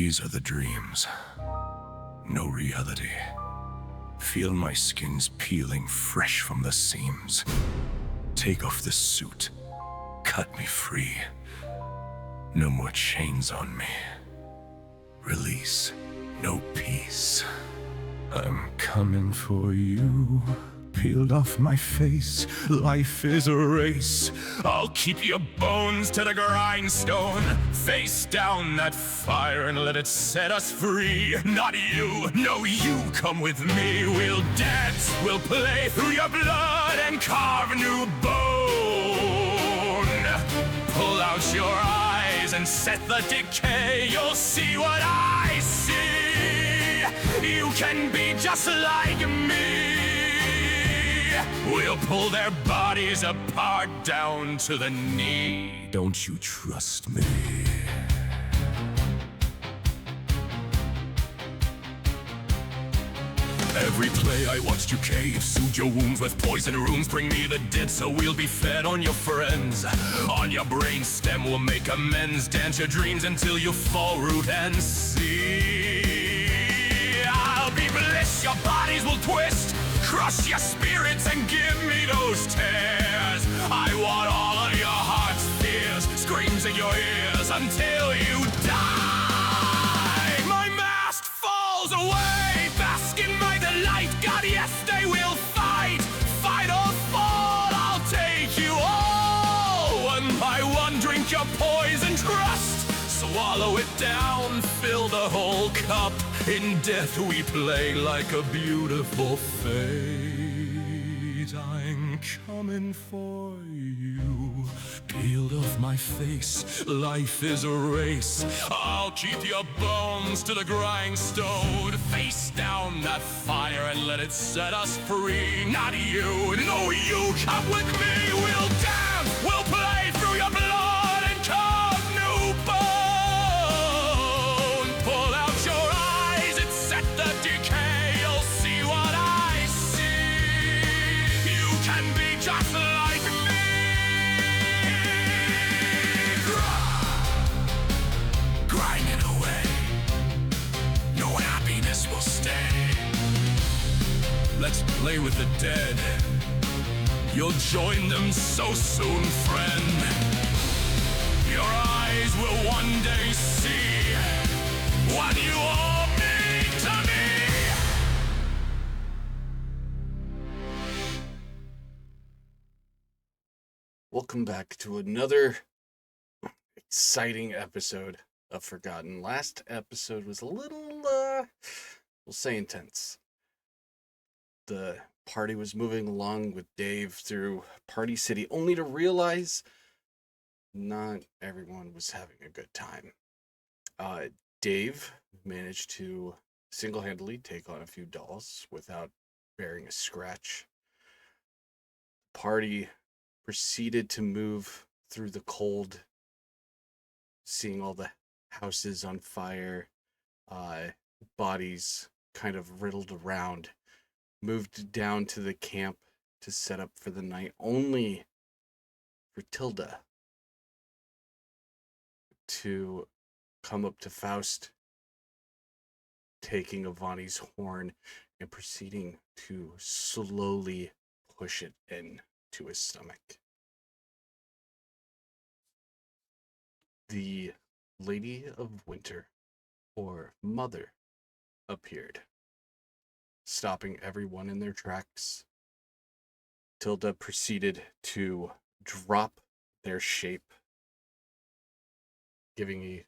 These are the dreams. No reality. Feel my skin's peeling fresh from the seams. Take off this suit. Cut me free. No more chains on me. Release. No peace. I'm coming for you. Peeled off my face, life is a race. I'll keep your bones to the grindstone. Face down that fire and let it set us free. Not you, no, you come with me. We'll dance, we'll play through your blood and carve a new bone. Pull out your eyes and set the decay. You'll see what I see. You can be just like me. We'll pull their bodies apart down to the knee. Don't you trust me? Every play I watched you cave, soothe your wounds with poison runes. Bring me the dead so we'll be fed on your friends. On your brain stem we'll make amends. Dance your dreams until you fall root and see. I'll be bliss, your bodies will twist. Crush your spirits and give me those tears. I want all of your heart's fears, screams in your ears until you die. My mask falls away, bask in my delight. God, yes, they will fight. Fight or fall, I'll take you all. One by one, drink your poison trust. Swallow it down, fill the whole cup. In death we play like a beautiful fate. I'm coming for you. Peeled off my face, life is a race. I'll keep your bones to the grindstone. Face down that fire and let it set us free. Not you, no, you come with me. We'll dance, we'll play through your blood and carve new bone. Pull out your eyes and set the decay. You'll see what I see. You can be just like me. Grinding away, no happiness will stay. Let's play with the dead. You'll join them so soon, friend. Your eyes will one day see what you all mean to me. Welcome back to another exciting episode of Forgotten. Last episode was a little, we'll say intense. The party was moving along with Dave through Party City, only to realize not everyone was having a good time. Dave managed to single-handedly take on a few dolls without bearing a scratch. The party proceeded to move through the cold, seeing all the houses on fire, bodies kind of riddled around, moved down to the camp to set up for the night, only for Tilda to come up to Faust, taking Avani's horn and proceeding to slowly push it in to his stomach. The Lady of Winter, or Mother, appeared, stopping everyone in their tracks. Tilda proceeded to drop their shape, giving a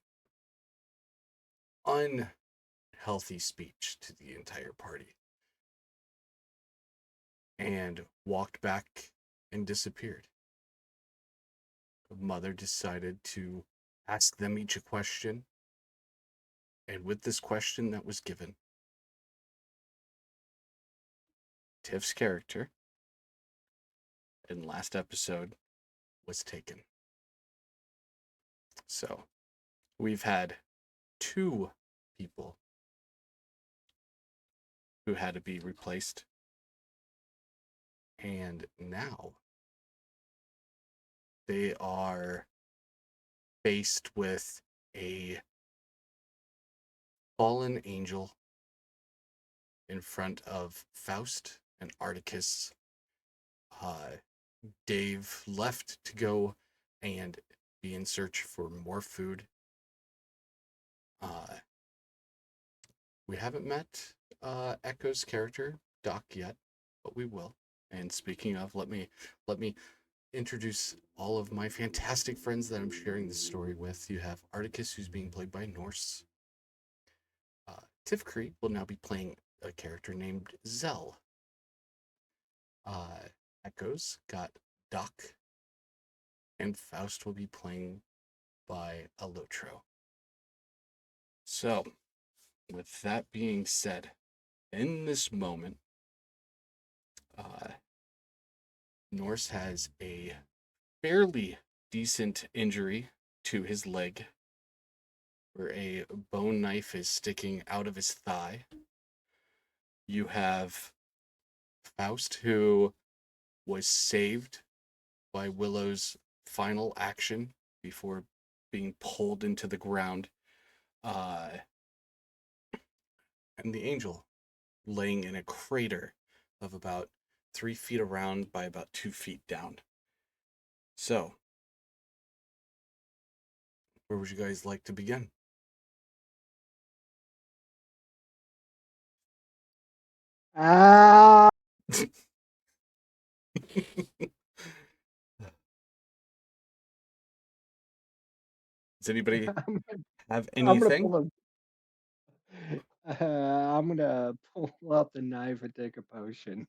unhealthy speech to the entire party, and walked back and disappeared. Mother decided to ask them each a question, and with this question that was given, Tiff's character in last episode was taken. So we've had 2 people who had to be replaced, and now they are faced with a fallen angel in front of Faust and Articus. Uh, Dave left to go and be in search for more food. Uh, we haven't met Echo's character, Doc, yet, but we will. And speaking of, let me introduce all of my fantastic friends that I'm sharing this story with. You have Articus, who's being played by Norse. Tiff Cree will now be playing a character named Zell. Uh, Echo's got Doc, and Faust will be playing by Alotro. So, with that being said, in this moment, uh, Norse has a fairly decent injury to his leg, where a bone knife is sticking out of his thigh. You have Faust, who was saved by Willow's final action before being pulled into the ground, uh, and the angel laying in a crater of about 3 feet around by about 2 feet down. So, where would you guys like to begin? Ah, Does anybody I'm, have I'm gonna anything? pull a, I'm gonna pull out the knife and take a potion.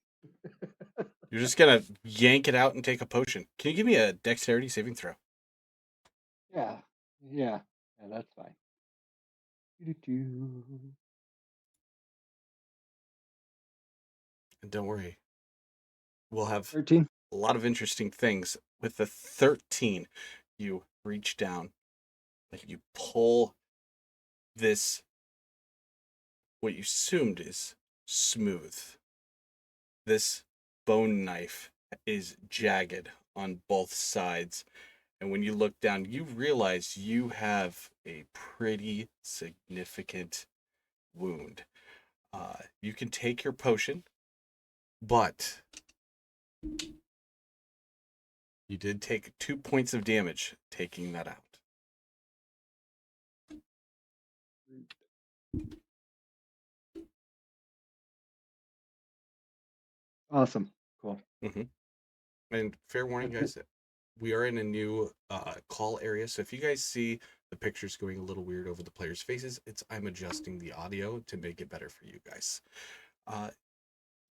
You're just gonna yank it out and take a potion. Can you give me a dexterity saving throw? Yeah, yeah, that's fine. Doo-doo-doo. And don't worry, we'll have 13. a lot of interesting things. With the 13, you reach down, like you pull this, what you assumed is smooth. This bone knife is jagged on both sides. And when you look down, you realize you have a pretty significant wound. You can take your potion, but you did take 2 points of damage taking that out. Awesome. Cool. Mm-hmm. And fair warning, Okay. guys, we are in a new call area. So if you guys see the pictures going a little weird over the players' faces, I'm adjusting the audio to make it better for you guys.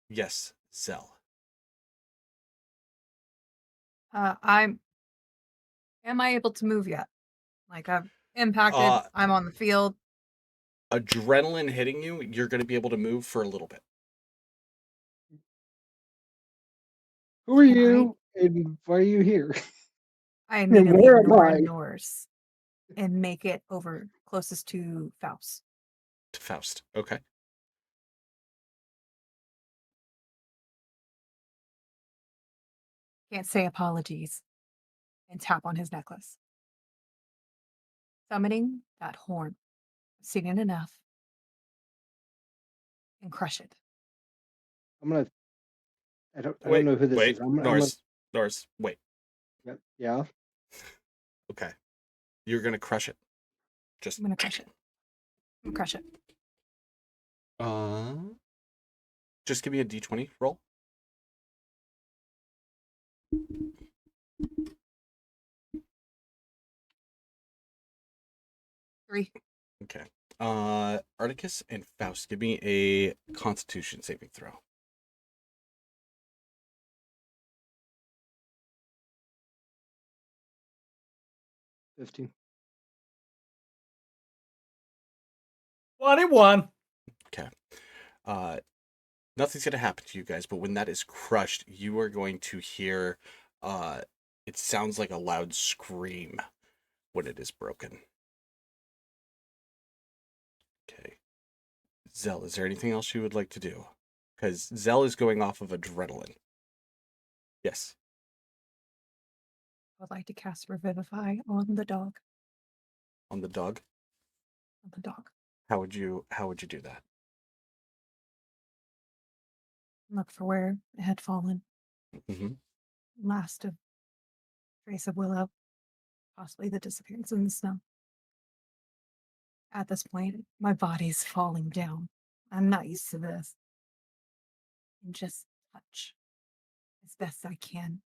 Yes, Zell. I'm. Am I able to move yet? Like I've impacted. Uh, I'm on the field. Adrenaline hitting you, you're going to be able to move for a little bit. Who are Can you, and why are you here? I And immediately where am ignore I? Norse and make it over closest to Faust. To Faust. Okay. Can't say apologies and tap on his necklace. Summoning that horn. Seen it enough. And crush it. I'm gonna. I don't Wait, know who this is. wait, I'm gonna. Norris, wait. Yeah. Okay. You're going to crush it. Just. I'm gonna crush it. I'm gonna crush it. Uh, just give me a d20 roll. 3. Okay. Articus and Faust, give me a Constitution saving throw. 15. 21. Okay. Nothing's gonna happen to you guys, but when that is crushed, you are going to hear. It sounds like a loud scream when it is broken. Okay. Zell, is there anything else you would like to do? Because Zell is going off of adrenaline. Yes. I would like to cast Revivify on the dog. On the dog. On the dog. How would you do that? Look for where it had fallen. Mm-hmm. Last of trace of Willow. Possibly the disappearance in the snow. At this point, my body's falling down. I'm not used to this. And just touch as best I can,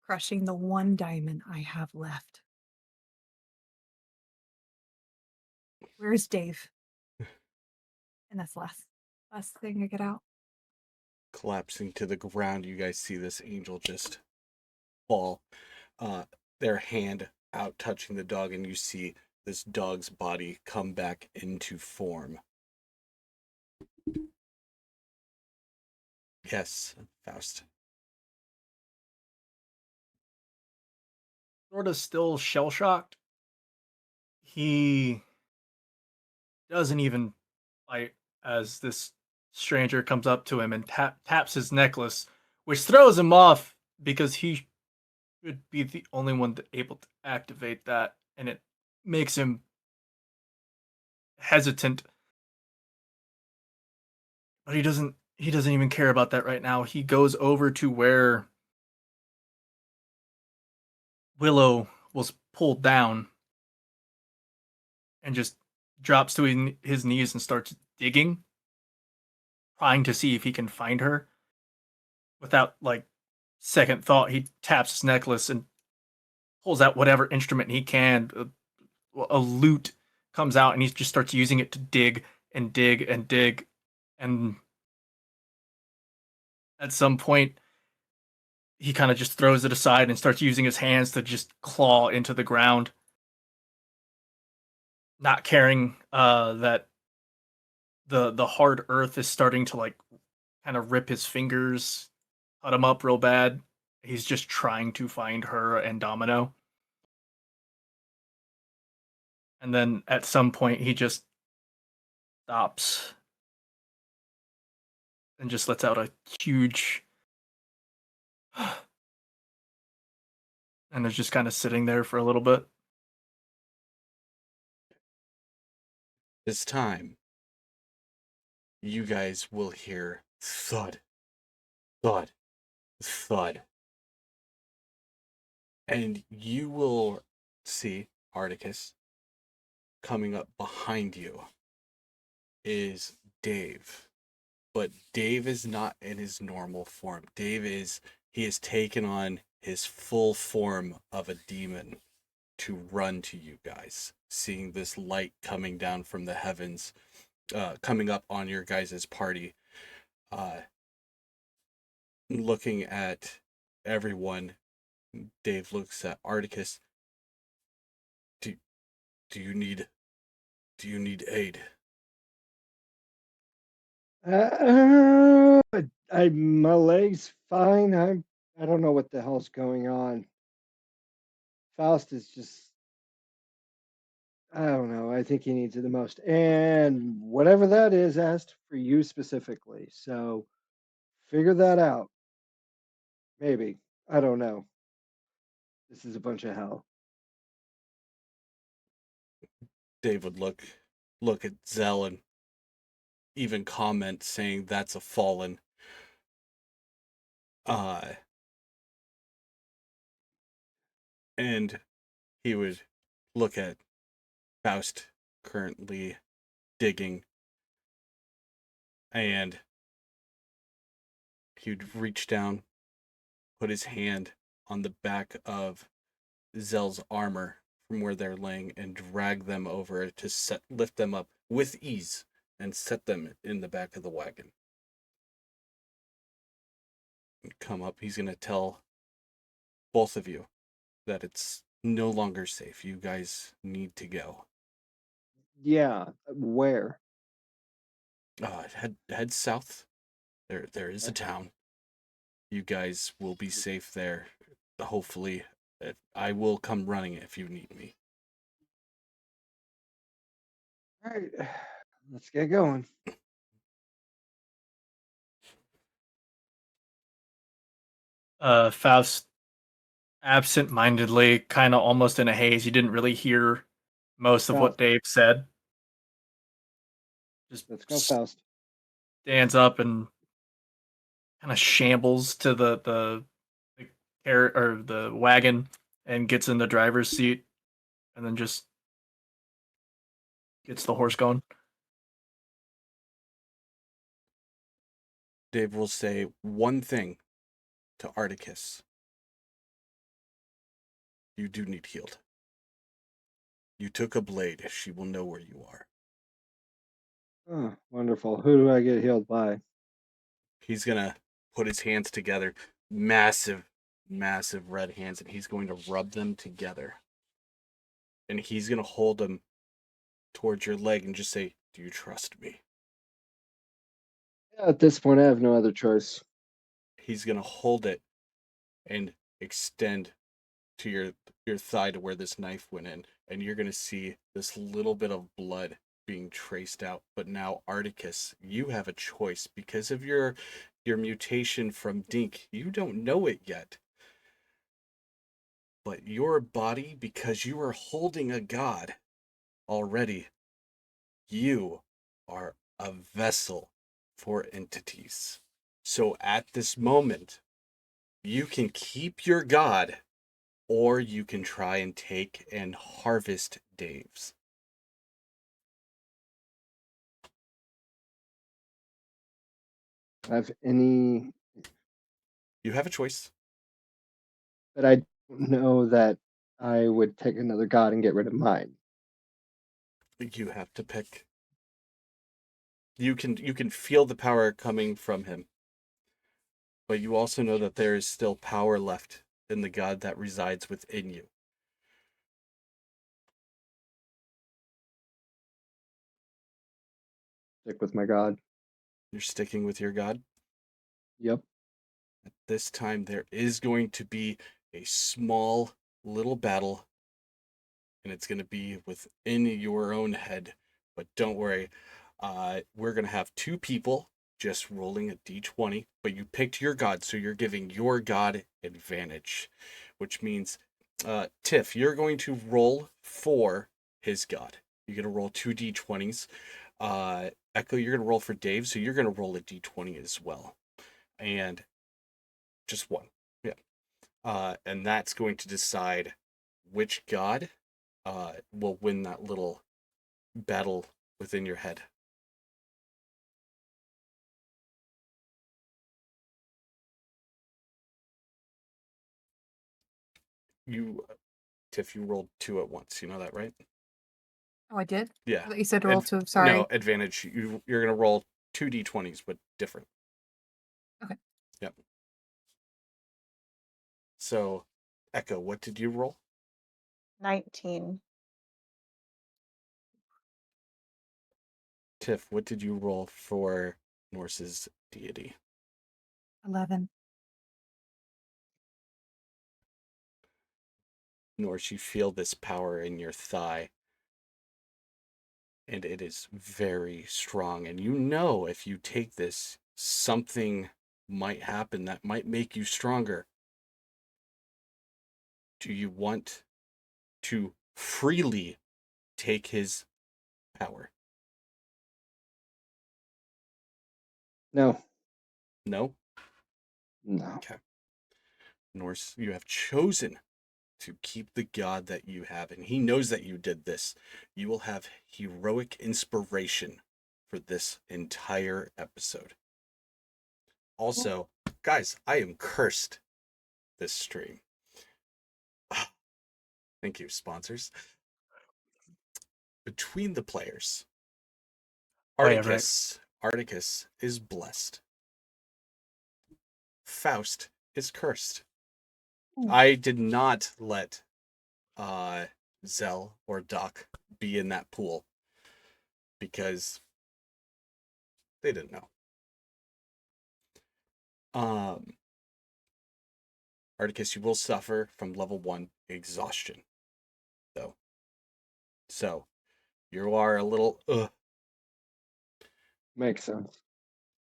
crushing the one diamond I have left. Where's Dave? And that's the last thing I get out. Collapsing to the ground, you guys see this angel just fall. Their hand out touching the dog, and you see this dog's body come back into form. Yes, Faust. Sort of still shell shocked. He doesn't even fight as this stranger comes up to him and taps his necklace, which throws him off because he should be the only one able to activate that, and it makes him hesitant. But he doesn't even care about that right now. He goes over to where Willow was pulled down and just drops to his knees and starts digging, trying to see if he can find her. Without like second thought, he taps his necklace and pulls out whatever instrument he can. A lute comes out, and he just starts using it to dig and dig and dig. And at some point, he kind of just throws it aside and starts using his hands to just claw into the ground, not caring that the hard earth is starting to like kind of rip his fingers, cut him up real bad. He's just trying to find her and Domino. And then at some point, he just stops and just lets out a huge and is just kind of sitting there for a little bit. This time, you guys will hear thud, thud, thud. And you will see Articus. Coming up behind you is Dave. But Dave is not in his normal form. He has taken on his full form of a demon to run to you guys, seeing this light coming down from the heavens, coming up on your guys' party, looking at everyone. Dave looks at Articus. Do you need aid? My leg's fine. I don't know what the hell's going on. Faust is just, I don't know. I think he needs it the most. And whatever that is asked for you specifically. So figure that out. Maybe. I don't know. This is a bunch of hell. Dave would look at Zell and even comment saying that's a fallen. And he would look at Faust currently digging, and he'd reach down, put his hand on the back of Zell's armor from where they're laying, and drag them over to lift them up with ease and set them in the back of the wagon. Come up, he's gonna tell both of you that it's no longer safe. You guys need to go. Yeah. Where? Head south. There is a town. You guys will be safe there. Hopefully, I will come running if you need me. All right. Let's get going. Faust absent-mindedly, kind of almost in a haze. You didn't really hear most of what Faust. Dave said. just Let's go, Faust. stands up and kind of shambles to the or the wagon and gets in the driver's seat, and then just gets the horse going. Dave will say one thing to Articus. You do need healed. You took a blade. She will know where you are. Oh, wonderful. Who do I get healed by? He's going to put his hands together. Massive, massive red hands. And he's going to rub them together. And he's going to hold them towards your leg and just say, do you trust me? Yeah, at this point, I have no other choice. He's going to hold it and extend to your thigh to where this knife went in, and you're going to see this little bit of blood being traced out. But now, Articus, you have a choice because of your mutation from Dink. You don't know it yet, but your body, because you are holding a god already, you are a vessel for entities. So at this moment, you can keep your god, or you can try and take and harvest Dave's. Have any, You have a choice. but I don't know that I would take another god and get rid of mine. You have to pick. You can feel the power coming from him. But you also know that there is still power left in the god that resides within you. Stick with my god. You're sticking with your god. Yep. At this time, there is going to be a small little battle, and it's going to be within your own head. But don't worry, we're going to have two people just rolling a d20, but you picked your god, so you're giving your god advantage, which means, Tiff, you're going to roll for his god. You're going to roll two d20s. Echo, you're going to roll for Dave, so you're going to roll a d20 as well. And just one. Yeah. And that's going to decide which god will win that little battle within your head. You, Tiff, you rolled two at once. You know that, right? Oh, I did? Yeah. I thought you said roll two. No, Sorry. advantage. You're going to roll two d20s, but different. Okay. Yep. So, Echo, what did you roll? 19. Tiff, what did you roll for Norse's deity? 11. Norse, you feel this power in your thigh, and it is very strong. And you know if you take this, something might happen that might make you stronger. Do you want to freely take his power? No. No? No. Okay. Norse, you have chosen to keep the god that you have, and he knows that you did this. You will have heroic inspiration for this entire episode. Also, guys, I am cursed this stream. Thank you, sponsors. Between the players, Oh, yeah, right. Articus is blessed. Faust is cursed. I did not let Zell or Doc be in that pool because they didn't know. Articus, you will suffer from level 1 exhaustion, though. So, you are a little Makes sense.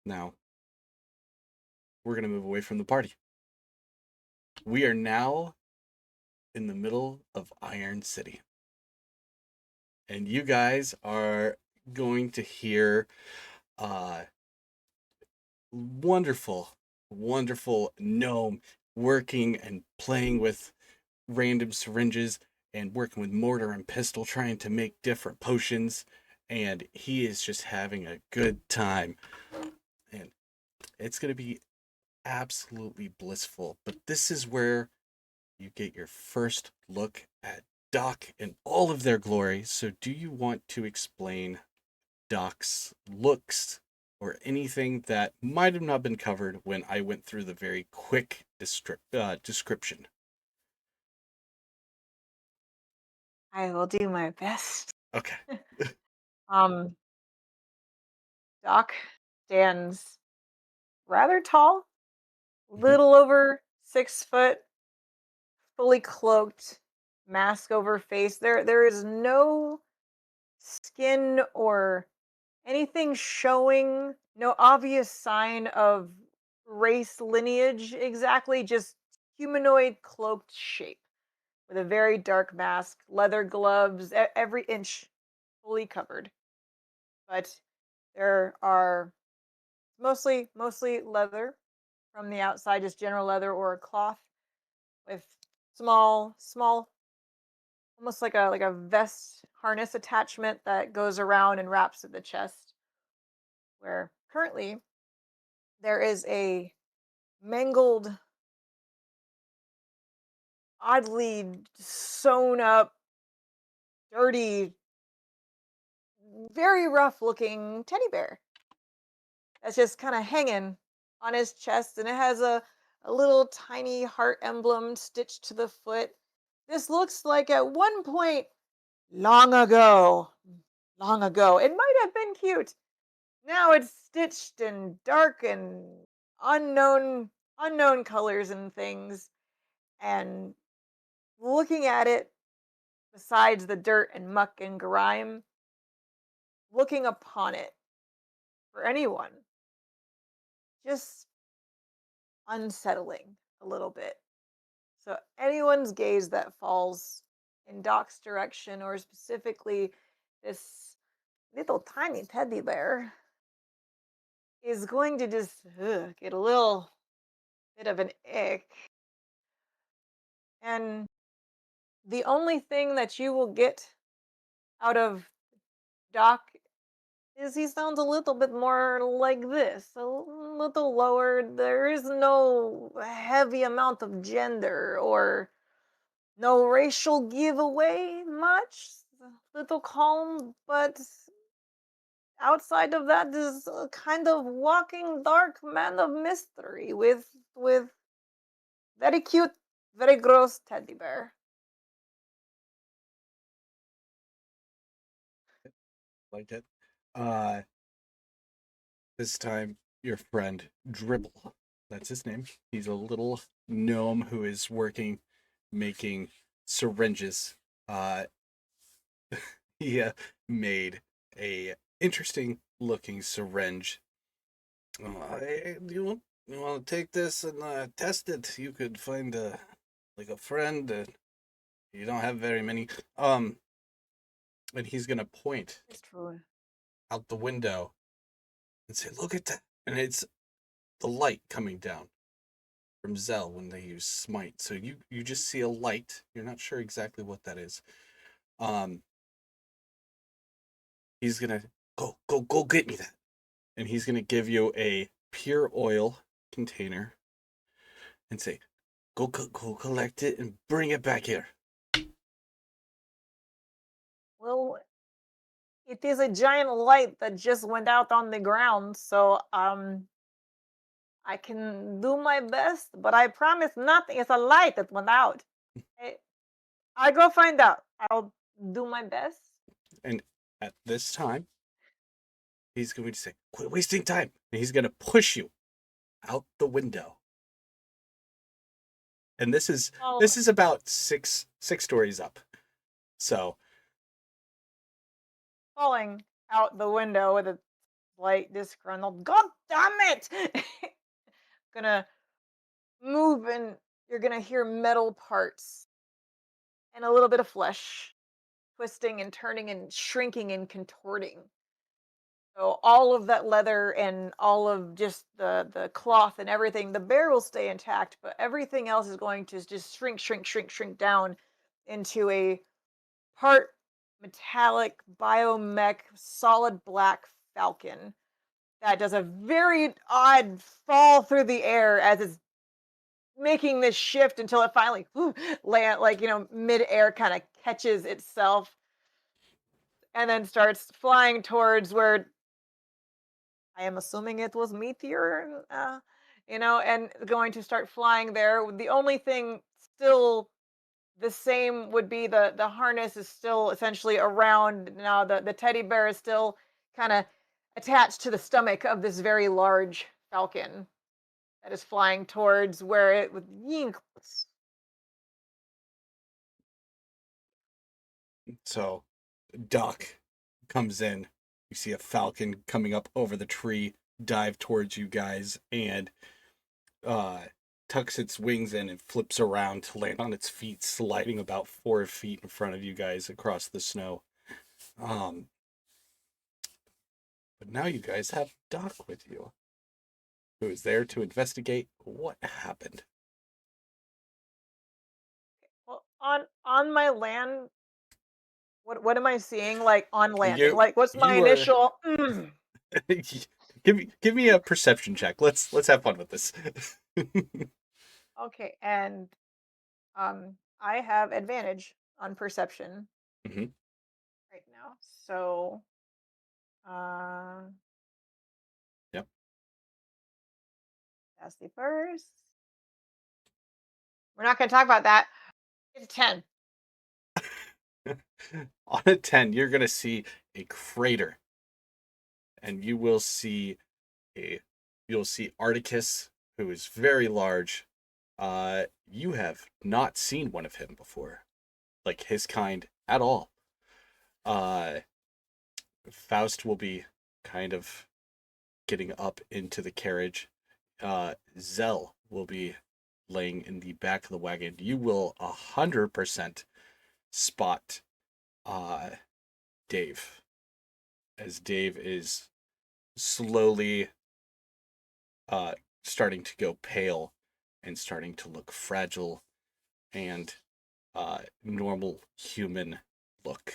Now, we're going to move away from the party. We are now in the middle of Iron City. And you guys are going to hear uh wonderful, wonderful gnome working and playing with random syringes and working with mortar and pistol trying to make different potions, and he is just having a good time, and it's going to be absolutely blissful. But this is where you get your first look at Doc in all of their glory. So do you want to explain Doc's looks or anything that might have not been covered when I went through the very quick description? I will do my best. Okay. Um, Doc stands rather tall, Mhm. little over 6 foot, fully cloaked, mask over face. There is no skin or anything showing, no obvious sign of race lineage exactly, just humanoid cloaked shape with a very dark mask, leather gloves, every inch fully covered. But there are mostly leather from the outside, just general leather or a cloth with small, almost like a vest harness attachment that goes around and wraps at the chest. Where currently there is a mangled, oddly sewn up, dirty, very rough looking teddy bear that's just kind of hanging on his chest, and it has a little tiny heart emblem stitched to the foot. This looks like at one point long ago, it might have been cute. Now it's stitched in dark and unknown colors and things. And looking at it, besides the dirt and muck and grime, looking upon it for anyone, just unsettling a little bit. So anyone's gaze that falls in Doc's direction, or specifically this little tiny teddy bear, is going to just get a little bit of an ick. And the only thing that you will get out of Doc is he sounds a little bit more like this, a little lower. There is no heavy amount of gender or no racial giveaway much. A little calm, but outside of that is a kind of walking dark man of mystery with very cute, very gross teddy bear. Like it. Uh, this time, your friend Dribble, that's his name. He's a little gnome who is working, making syringes. Uh, he made a interesting looking syringe. You want to take this and test it? You could find like a friend. You don't have very many. And he's gonna point It's true. out the window and say, "Look at that!" And it's the light coming down from Zell when they use smite. So you just see a light. You're not sure exactly what that is. Um, he's gonna go get me that, and he's gonna give you a pure oil container and say, go collect it and bring it back here. Well, it is a giant light that just went out on the ground, so I can do my best, but I promise nothing. It's a light that went out. I, I go find out. I'll do my best. And at this time, he's going to say, "Quit wasting time," and he's gonna push you out the window. And Well, this is about six stories up. So falling out the window with a slight disgruntled, God damn it! Gonna move, and you're gonna hear metal parts and a little bit of flesh twisting and turning and shrinking and contorting So all of that leather and all of just the cloth and everything, the bear will stay intact, but everything else is going to just shrink down into a part metallic biomech solid black falcon that does a very odd fall through the air as it's making this shift until it finally land, like, mid-air kind of catches itself and then starts flying towards where I am assuming it was meteor, and going to start flying there. The only thing still the same would be the harness is still essentially around now. The teddy bear is still kind of attached to the stomach of this very large falcon that is flying towards where it would yink. So, Doc comes in. You see a falcon coming up over the tree, dive towards you guys, and tucks its wings in and flips around to land on its feet, sliding about 4 feet in front of you guys across the snow. But now you guys have Doc with you, who is there to investigate what happened. Well, on my land, what am I seeing? Like on landing, You like what's my you are initial? give me a perception check. Let's have fun with this. Okay, and I have advantage on perception Mhm. right now, so uh, Yep. that's the first. We're not going to talk about that. It's 10. On a 10, you're gonna see a crater, and you'll see Articus, who is very large. You have not seen one of him before, like his kind at all. Uh, Faust will be kind of getting up into the carriage. Zell will be laying in the back of the wagon. You will 100% spot Dave, as Dave is slowly starting to go pale and starting to look fragile and normal human look.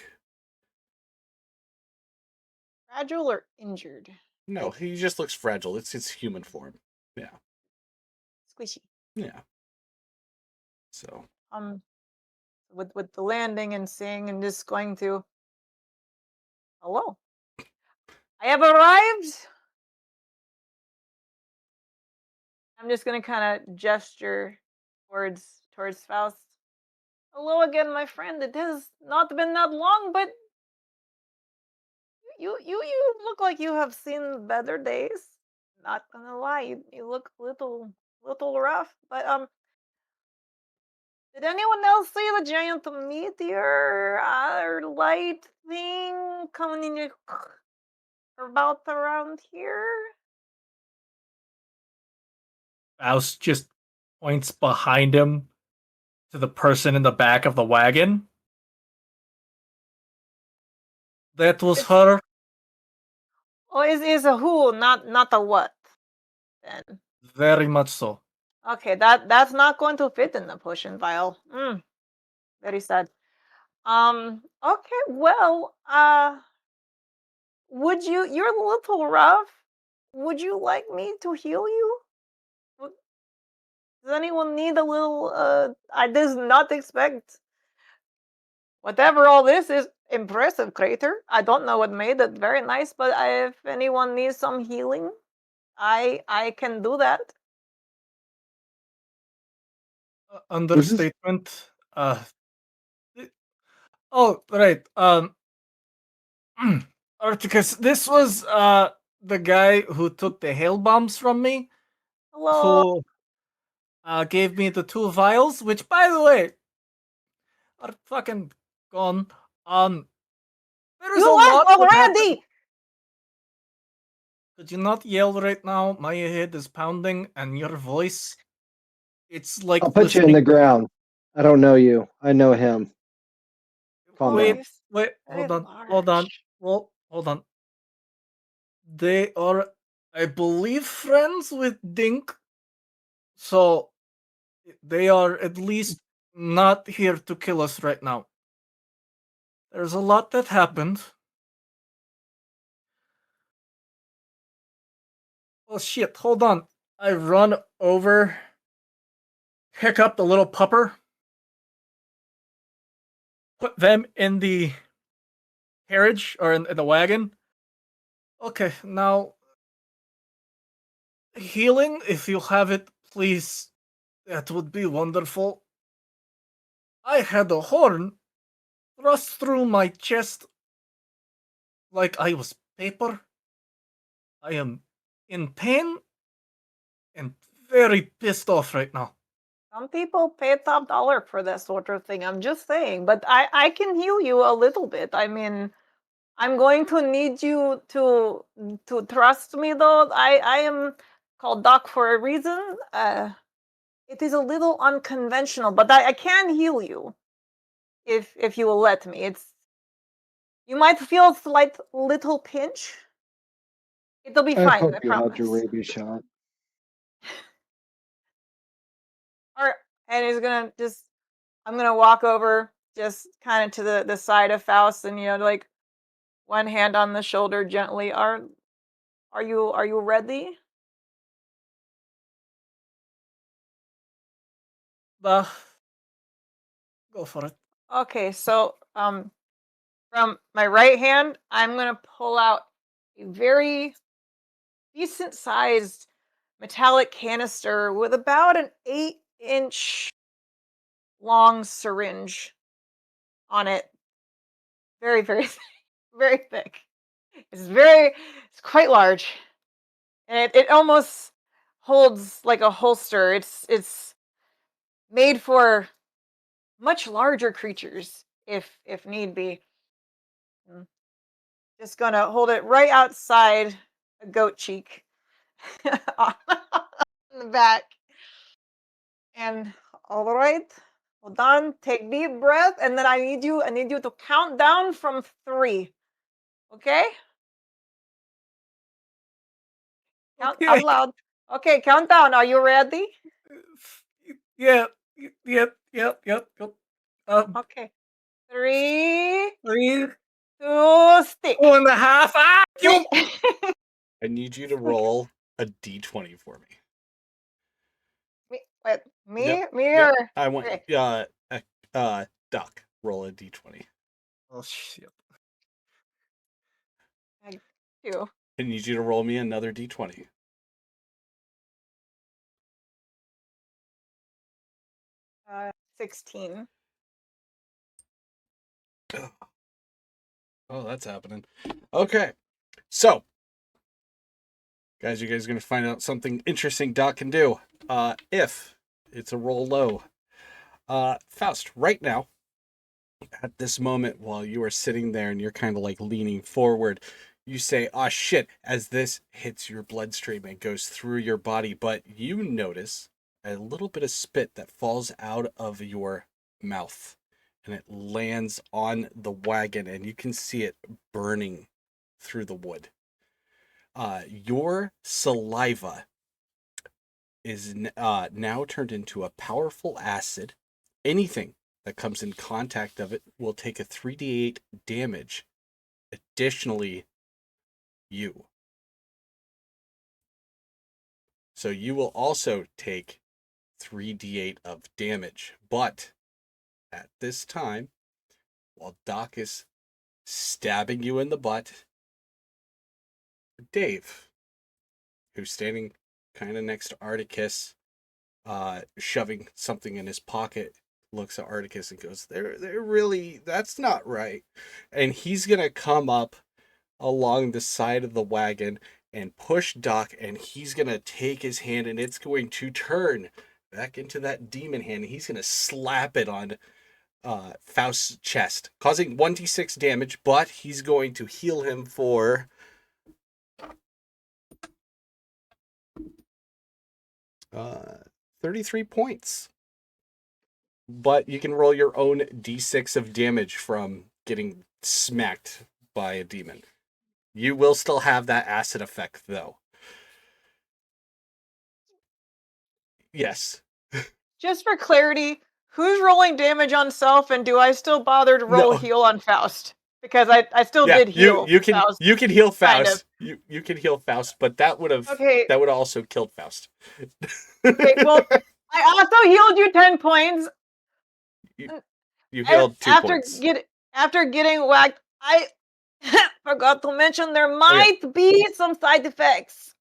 Fragile or injured? No, Like he just looks fragile. It's his human form. Yeah. squishy. Yeah. So With the landing and seeing and just going through. Hello, I have arrived. I'm just gonna kind of gesture towards Faust. Hello again, my friend. It has not been that long, but you look like you have seen better days. Not gonna lie, you look little rough. But did anyone else see the giant meteor or light thing coming in your about around here? Faust just points behind him to the person in the back of the wagon. That was It's her. oh, is a who, not a what? Then Very much so. okay, that's not going to fit in the potion vial. Very sad. Okay, well, would you're a little rough. Would you like me to heal you? Does anyone need a little I did not expect whatever all this is impressive crater. I don't know what made it very nice, but if anyone needs some healing, I can do that. Understatement. Oh, right. Articus, this was the guy who took the hail bombs from me, Hello. who gave me the 2 vials, which, by the way, are fucking gone. There's You a left lot that happened. already. Could you not yell right now? My head is pounding, and your voice, it's like I'll put you in the listening. ground. I don't know you. I know him. Calm Wait, down. wait, Very hold on, hold on, large. hold on. They are, I believe, friends with Dink. So they are at least not here to kill us right now. There's a lot that happened. Oh shit, hold on. I run over, pick up the little pupper, put them in the carriage or in the wagon. Okay, now healing, if you have it, please. That would be wonderful. I had a horn thrust through my chest like I was paper. I am in pain and very pissed off right now. Some people pay top dollar for that sort of thing. I'm just saying, but I can heal you a little bit. I mean, I'm going to need you to trust me, though. I am called Doc for a reason. It is a little unconventional, but I can heal you if you will let me. You might feel a slight little pinch. It'll be I fine, hope I you had your promise. rabies shot. Or and he's gonna just I'm gonna walk over just kind of to the side of Faust and like one hand on the shoulder gently. Are you ready? Uh, go for it. Okay, so from my right hand, I'm gonna pull out a very decent sized metallic canister with about an 8-inch long syringe on it. Very, very, very thick. It's quite large. And it almost holds like a holster. It's made for much larger creatures if need be. Mm, Just gonna hold it right outside a goat cheek on the back. And all right, hold on, take deep breath, and then I need you to count down from 3. Okay? Count Okay. out loud. Okay, count down. Are you ready? Yeah. Yep. Okay. 3, Three, 2, stick. 2.5. Ah, you. I need you to roll a d20 for me. me, wait, Yep. me Yep. or I want okay. Duck, roll a d20. Oh shit. I do. I need you to roll me another d20. 16. Oh, that's happening. Okay. So, guys, you guys are going to find out something interesting Doc can do. If it's a roll low. Faust, right now, at this moment, while you are sitting there and you're kind of like leaning forward, you say, "Ah, shit," as this hits your bloodstream and goes through your body, but you notice a little bit of spit that falls out of your mouth and it lands on the wagon and you can see it burning through the wood. Your saliva is now turned into a powerful acid. Anything that comes in contact of it will take a 3d8 damage. Additionally, you. So you will also take 3d8 of damage. But at this time, while Doc is stabbing you in the butt, Dave, who's standing kind of next to Articus, shoving something in his pocket, looks at Articus and goes, they're really, that's not right. And he's going to come up along the side of the wagon and push Doc, and he's going to take his hand and it's going to turn back into that demon hand. And he's going to slap it on Faust's chest, causing 1d6 damage, but he's going to heal him for 33 points. But you can roll your own d6 of damage from getting smacked by a demon. You will still have that acid effect, though. Yes. Just for clarity, who's rolling damage on self, and do I still bother to roll No. heal on Faust? Because I still Yeah, did heal you can Faust. you can heal kind of. Faust. You can heal Faust, but that would have Okay. also killed Faust. Okay. Well, I also healed you 10 points. You healed 2 points. After getting whacked, I forgot to mention there yeah. might be some side effects.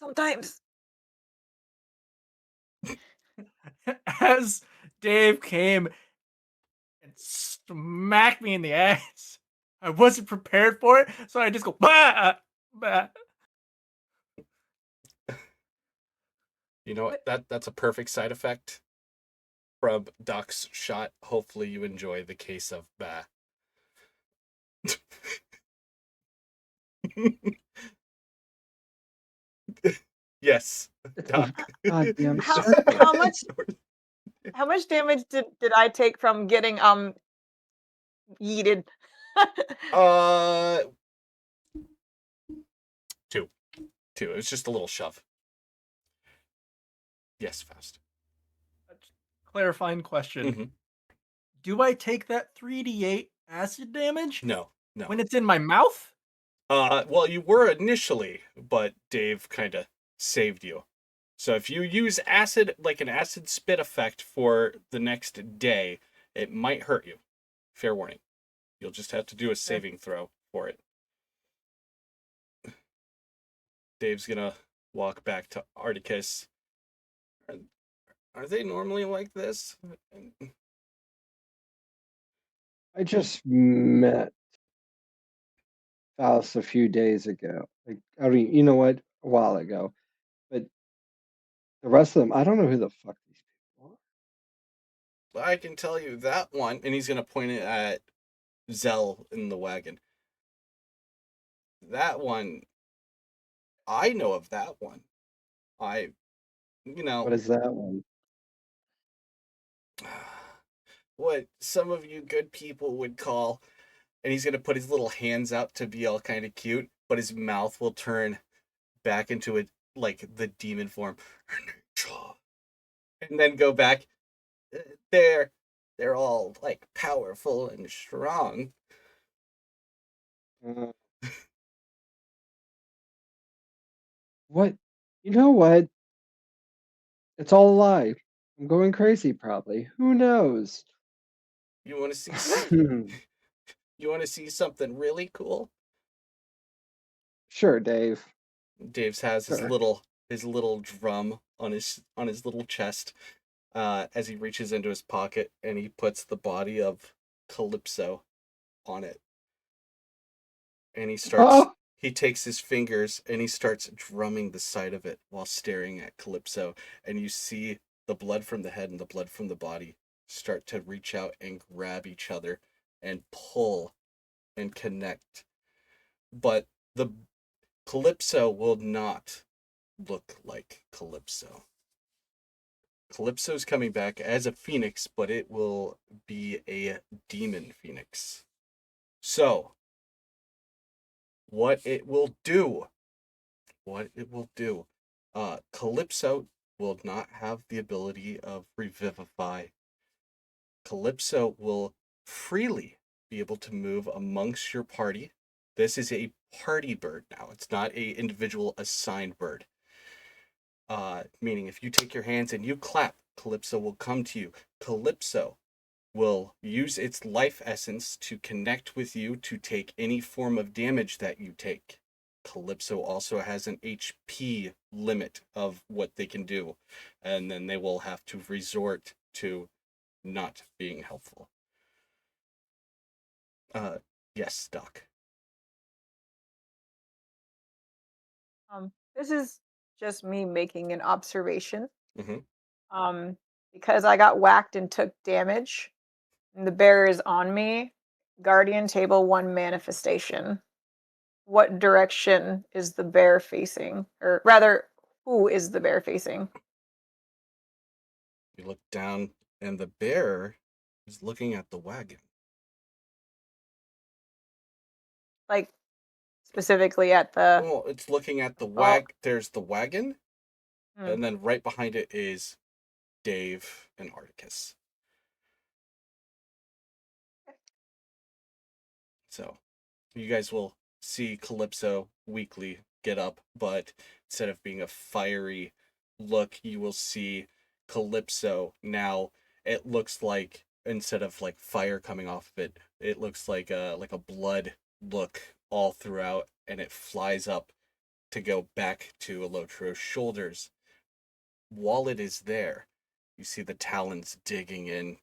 Sometimes. As Dave came and smacked me in the ass, I wasn't prepared for it, so I just go, bah, bah. You know what? That's a perfect side effect from Doc's shot. Hopefully you enjoy the case of bah. Yes, It's a Doc. goddamn How circus. how much damage did I take from getting yeeted? Two. It was just a little shove. Yes, Faust. Clarifying question. Mhm. Do I take that 3d8 acid damage No. when it's in my mouth? Well, you were initially, but Dave kind of saved you. So if you use acid, like an acid spit effect for the next day, it might hurt you. Fair warning. You'll just have to do a saving throw for it. Dave's gonna walk back to Articus. Are they normally like this? I just met Faust a few days ago. Like, I mean, you know what? A while ago. But the rest of them, I don't know who the fuck these people are. I can tell you that one, and he's gonna point it at Zell in the wagon. That one, I know of that one. What is that one? What some of you good people would call, and he's gonna put his little hands out to be all kind of cute, but his mouth will turn back into it like the demon form, and then go back. They're all like powerful and strong. Uh, what? You know what? It's all a lie. I'm going crazy, probably. Who knows? You want to see? You want to see something really cool? Sure, Dave. Dave's has Sure. his little drum on his little chest. As he reaches into his pocket and he puts the body of Calypso on it. And Oh, he takes his fingers and he starts drumming the side of it while staring at Calypso. And you see the blood from the head and the blood from the body start to reach out and grab each other and pull and connect. But the Calypso will not look like Calypso. Calypso's coming back as a phoenix, but it will be a demon phoenix. So, what it will do, Calypso will not have the ability of revivify. Calypso will freely be able to move amongst your party. This is a party bird now. It's not a individual assigned bird. Meaning if you take your hands and you clap, Calypso will come to you. Calypso will use its life essence to connect with you to take any form of damage that you take. Calypso also has an HP limit of what they can do, and then they will have to resort to not being helpful. Yes, Doc. This is just me making an observation. Mm-hmm. Because I got whacked and took damage, and the bear is on me. Guardian table 1 manifestation. What direction is the bear facing? Or rather, who is the bear facing? You look down, and the bear is looking at the wagon. like specifically at the. Well, it's looking at the Oh. There's the wagon, Hmm. and then right behind it is Dave and Articus. So, you guys will see Calypso weekly get up, but instead of being a fiery look, you will see Calypso now. It looks like instead of like fire coming off of it, it looks like a blood look all throughout, and it flies up to go back to Elotro's shoulders. While it is there, you see the talons digging in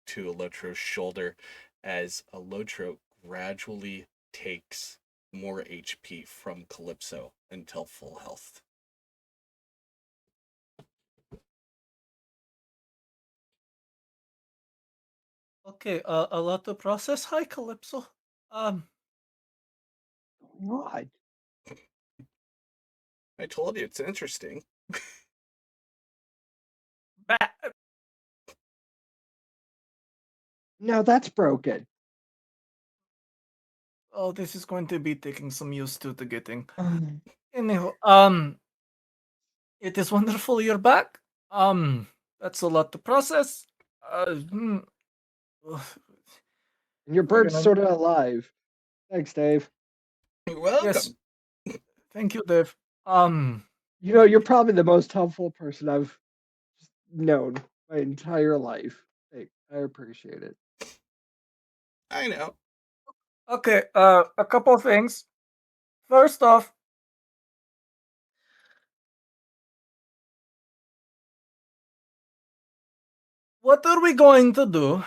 to Elotro's shoulder as Elotro gradually takes more HP from Calypso until full health. Okay, a lot to process. Hi, Calypso. God. I told you it's interesting. No, that's broken. Oh, this is going to be taking some used to the getting. Um, Anyhow, it is wonderful you're back. That's a lot to process. Ugh, and your we're bird's gonna- sort of alive. Thanks, Dave. You're welcome. Yes. Thank you, Dave. You know, you're probably the most helpful person I've known my entire life. Hey, I appreciate it. I know. Okay, a couple of things. First off, what are we going to do?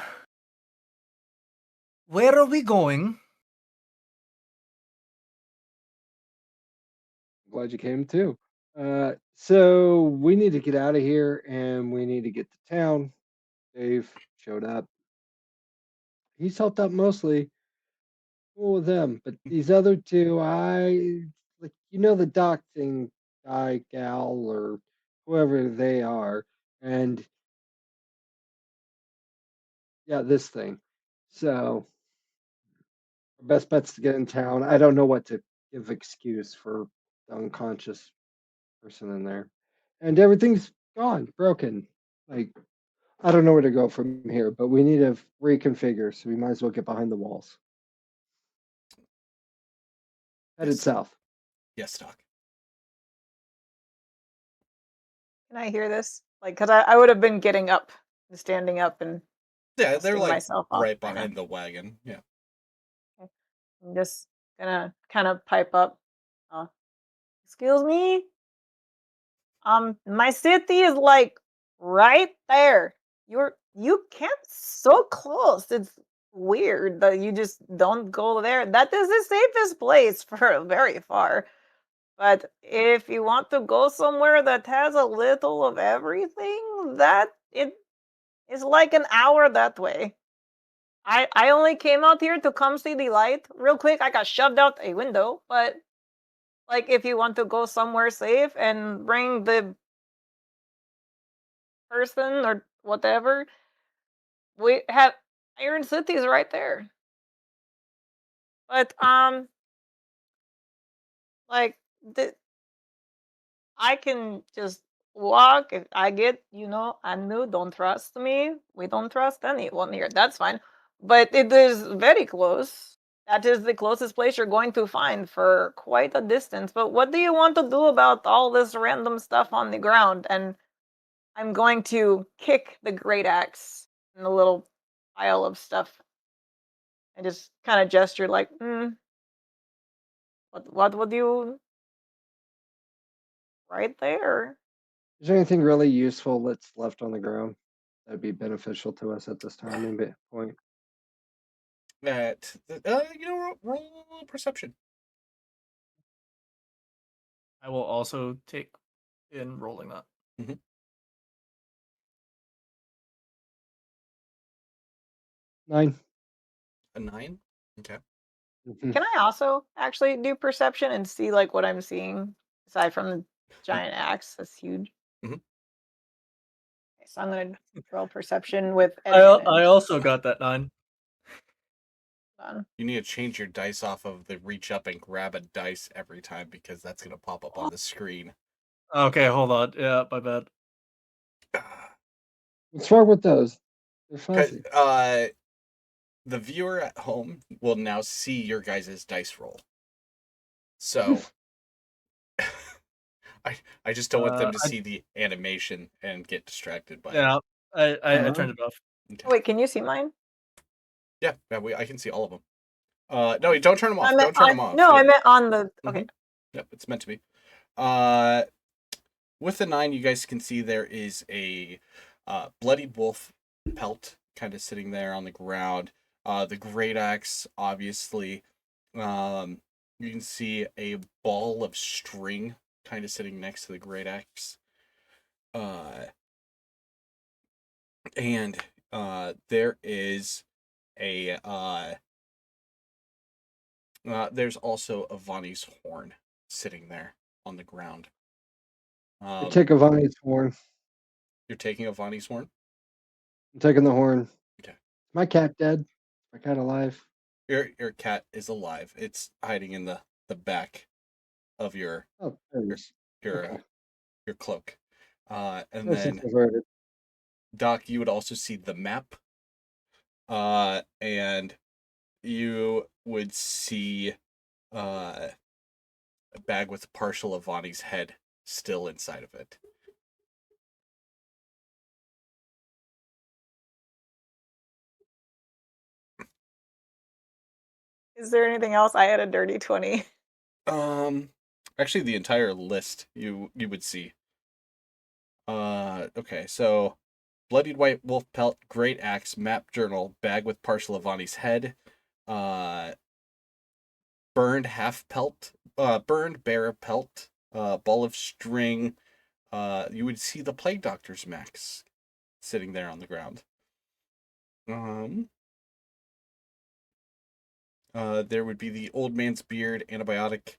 Where are we going? Glad you came too. So we need to get out of here and we need to get to town. Dave showed up. He's helped out mostly. Cool with them, but these other two, I like. You know the doc thing, guy, gal, or whoever they are, and yeah, this thing. So our best bet's to get in town. I don't know what to give excuse for the unconscious person in there, and everything's gone, broken. Like I don't know where to go from here, but we need to reconfigure, so we might as well get behind the walls. Headed Yes. south. Yes, Doc. Can I hear this? Like, because I would have been getting up and standing up and Yeah, they're dusting like myself off right by now. behind the wagon. Yeah. I'm just gonna kind of pipe up. Excuse me? My city is like right there. You can't so close. It's weird that you just don't go there. That is the safest place for very far. But if you want to go somewhere that has a little of everything, that it is like an hour that way. I only came out here to come see the light. Real quick, I got shoved out a window, but like if you want to go somewhere safe and bring the person or whatever, we have Iron City's right there. But like I can just walk if I get, I knew don't trust me. We don't trust anyone here. That's fine. But it is very close. That is the closest place you're going to find for quite a distance. But what do you want to do about all this random stuff on the ground? And I'm going to kick the great axe in the little pile of stuff and just kind of gesture like, what would you right there? Is there anything really useful that's left on the ground that'd be beneficial to us at this time and point? That roll perception. I will also take in rolling that. 9. A 9. Okay. Mhm. Can I also actually do perception and see like what I'm seeing aside from the giant axe? That's huge. Mhm. Okay, so I'm gonna roll perception with I advantage. also got that 9. Done. You need to change your dice off of the reach up and grab a dice every time because that's going to pop up on the screen. Okay, hold on. Yeah, my bad. What's wrong with those? They're fuzzy. The viewer at home will now see your guys' dice roll. So I just don't want them to see the animation and get distracted by it. Yeah, I turned it off. Okay. Oh, wait, can you see mine? Yeah, I can see all of them. No, you don't turn them off. I meant Don't turn on, them off. No, Yeah. I meant on the. Okay. Yep, it's meant to be. With the 9, you guys can see there is a bloodied wolf pelt kind of sitting there on the ground. The great axe, obviously. You can see a ball of string kind of sitting next to the great axe. And there is a there's a Vani's horn sitting there on the ground. I take Avani's horn. You're taking a Vani's horn? I'm taking the horn. Okay. My cat dead? My cat alive? Your cat is alive. It's hiding in the back of your Oh, there it is. Okay. your cloak. And Nice and then perverted. Doc, you would also see the map. And you would see a bag with partial of Vani's head still inside of it. Is there anything else? I had a dirty 20. Actually, the entire list you would see. Okay, so bloodied white wolf pelt, great axe, map journal, bag with partial of Vani's head, burned half pelt, burned bear pelt, ball of string. You would see the plague doctor's max sitting there on the ground. There would be the old man's beard antibiotic.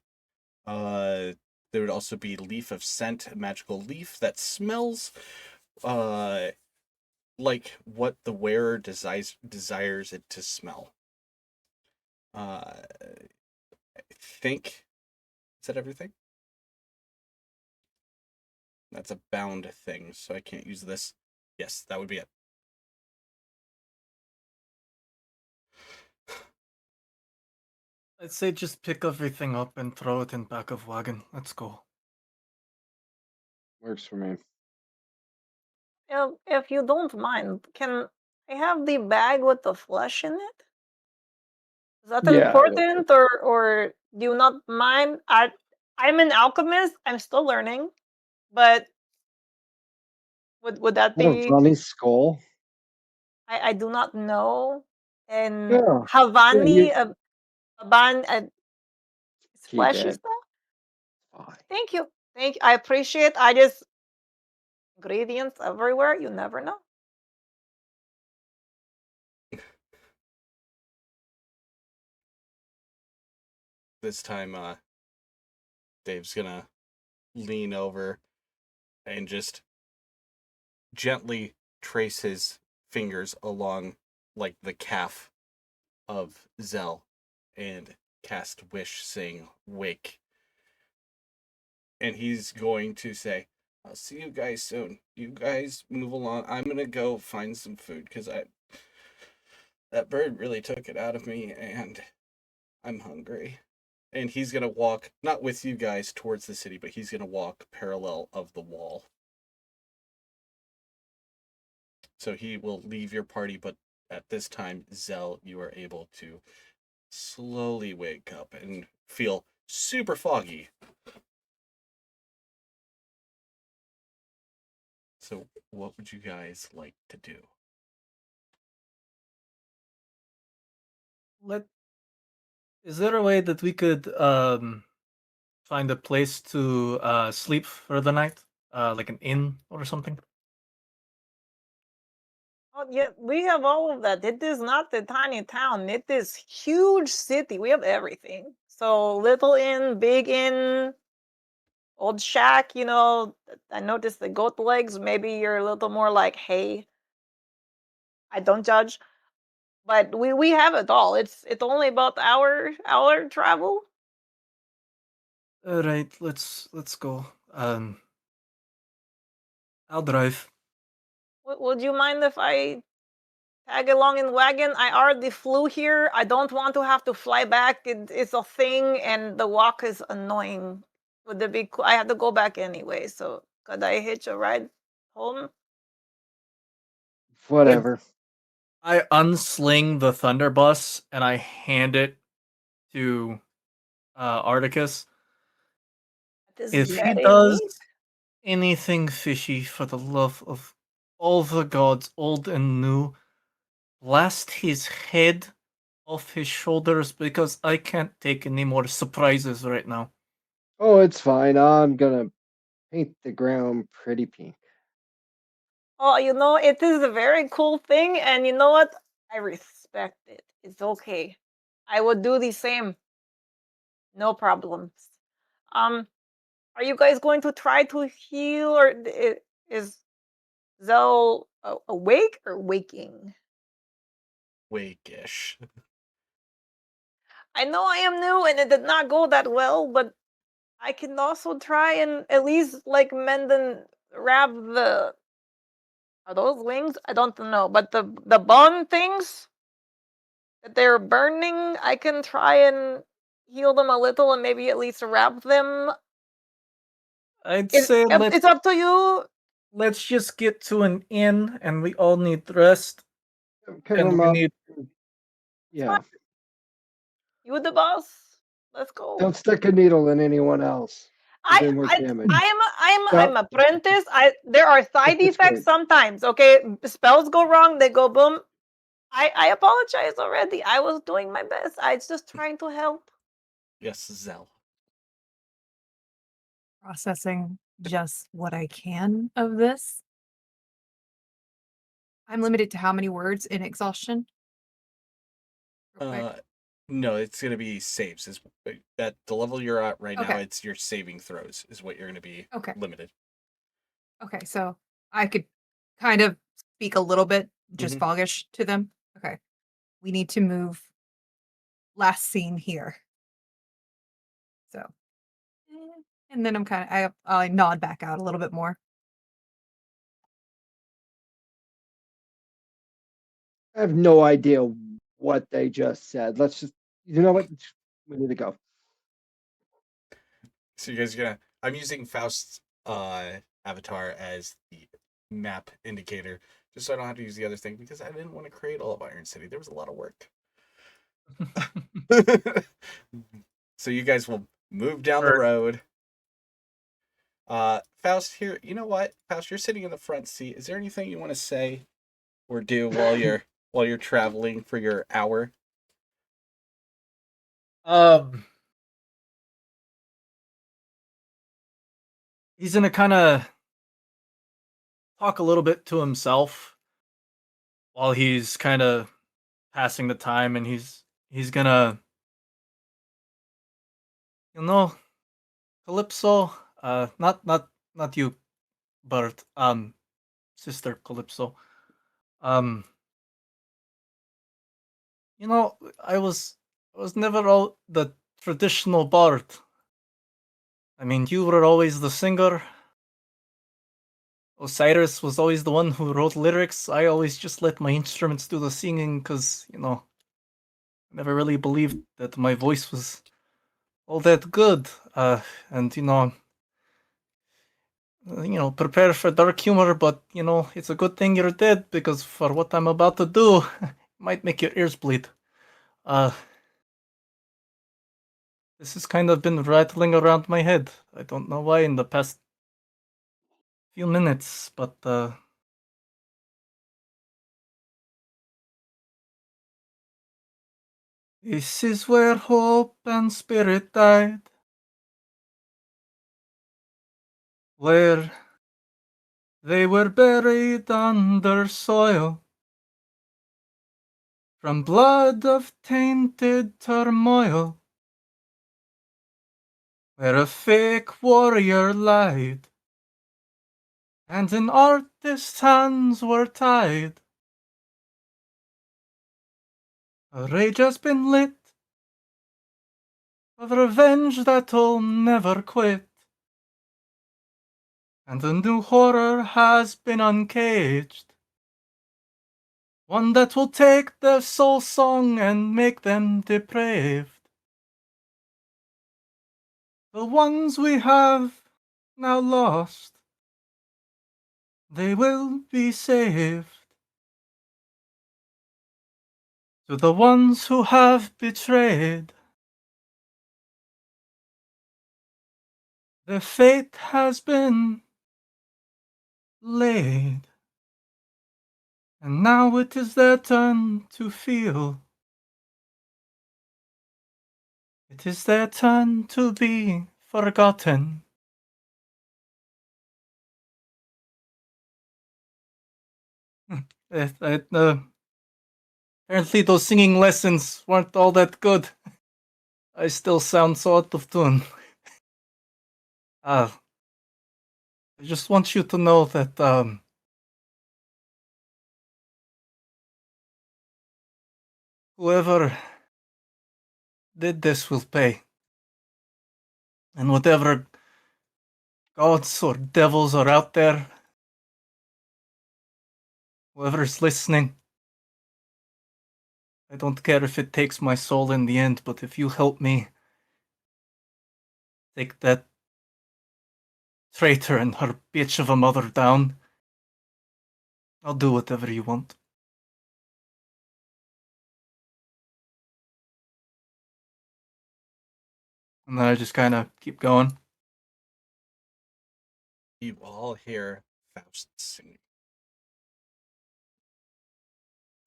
There would also be leaf of scent, a magical leaf that smells like what the wearer desires it to smell. I think, is that everything? That's a bound thing, so I can't use this. Yes, that would be it. I'd say just pick everything up and throw it in back of wagon. Let's go. Works for me. If you don't mind, can I have the bag with the flesh in it? Is that Yeah. important, or do you not mind? I'm an alchemist. I'm still learning, but would that What a be? Vani's skull. I do not know. And Yeah. Havani, Yeah, it's keep fleshy it. stuff. Fine. Thank you. I appreciate. I just ingredients everywhere. You never know. This time, Dave's gonna lean over and just gently trace his fingers along like the calf of Zell and cast wish, saying wake. And he's going to say, I'll see you guys soon. You guys move along. I'm gonna go find some food because that bird really took it out of me and I'm hungry. And he's gonna walk not with you guys towards the city, but he's gonna walk parallel of the wall. So he will leave your party, but at this time, Zell, you are able to slowly wake up and feel super foggy. So what would you guys like to do? Is there a way that we could find a place to sleep for the night? Like an inn or something? Oh, yeah, we have all of that. It is not a tiny town. It is huge city. We have everything. So little inn, big inn, old shack. I noticed the goat legs. Maybe you're a little more like, hey, I don't judge. but we have it all. It's only about hour travel. All right, let's go. I'll drive. Would you mind if I tag along in wagon? I already flew here. I don't want to have to fly back. It's a thing, and the walk is annoying. Would it be cool? I have to go back anyway, so could I hitch a ride home? Whatever. I unsling the Thunderbus and I hand it to Articus. This If is he very does neat. anything fishy, for the love of all the gods, old and new, blast his head off his shoulders because I can't take any more surprises right now. Oh, it's fine. I'm gonna paint the ground pretty pink. Oh, it is a very cool thing, and you know what? I respect it. It's okay. I would do the same. No problems. Um, are you guys going to try to heal, or is Zell awake or waking? Wake-ish. I know I am new and it did not go that well, but I can also try and at least like mend and wrap the. Are those wings? I don't know, but the bone things that they're burning, I can try and heal them a little and maybe at least wrap them. I'd say It's up to you. let's just get to an inn, and we all need rest, Cover and them we up. need. Yeah. You the boss. Let's go. Don't stick a needle in anyone else. You I do more I damage. I'm No, apprentice. There are side that's effects great. sometimes. Okay, spells go wrong. They go boom. I apologize already. I was doing my best. I was just trying to help. Yes, Zell. Processing just what I can of this. I'm limited to how many words in exhaustion? Real quick. No, it's gonna be saves. Is at the level you're at right now? Okay. It's your saving throws is what you're gonna be Okay. limited. Okay, so I could kind of speak a little bit, just Mhm. foggish to them. Okay. We need to move last scene here. So, and then I'm kind of, I nod back out a little bit more. I have no idea what they just said. Let's just, you know what? We need to go. So you guys are gonna. I'm using Faust's avatar as the map indicator, just so I don't have to use the other thing because I didn't want to create all of Iron City. There was a lot of work. So you guys will move down the road. Faust, here. You know what, Faust? You're sitting in the front seat. Is there anything you want to say or do while you're traveling for your hour? He's gonna kind of talk a little bit to himself while he's kind of passing the time, and he's gonna, you know, Calypso, not you, but sister Calypso. Um, I was never all the traditional bard. I mean, you were always the singer. Osiris was always the one who wrote lyrics. I always just let my instruments do the singing because, I never really believed that my voice was all that good. And, prepare for dark humor, but, it's a good thing you're dead because for what I'm about to do, it might make your ears bleed. Uh, this has kind of been rattling around my head. I don't know why in the past few minutes, but, this is where hope and spirit died. Where they were buried under soil. From blood of tainted turmoil. Where a fake warrior lied. And an artist's hands were tied. A rage has been lit, of revenge that'll never quit. And a new horror has been uncaged. One that will take their soul song and make them depraved. The ones we have now lost, they will be saved. To the ones who have betrayed, their fate has been laid. And now it is their turn to feel. It is their turn to be forgotten. Apparently those singing lessons weren't all that good. I still sound so out of tune. I just want you to know that whoever did this will pay. And whatever gods or devils are out there, whoever's listening, I don't care if it takes my soul in the end, but if you help me take that traitor and her bitch of a mother down, I'll do whatever you want. And then I just kind of keep going. You all hear Faust singing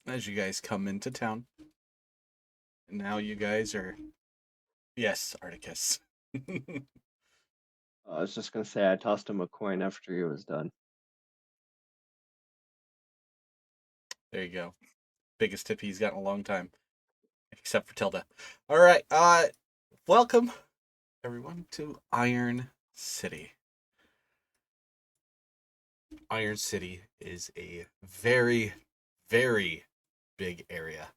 as you guys come into town. And now you guys are. Yes, Articus. I was just gonna say I tossed him a coin after he was done. There you go. Biggest tip he's got in a long time. Except for Tilda. Alright, welcome everyone to Iron City. Iron City is a very, very big area,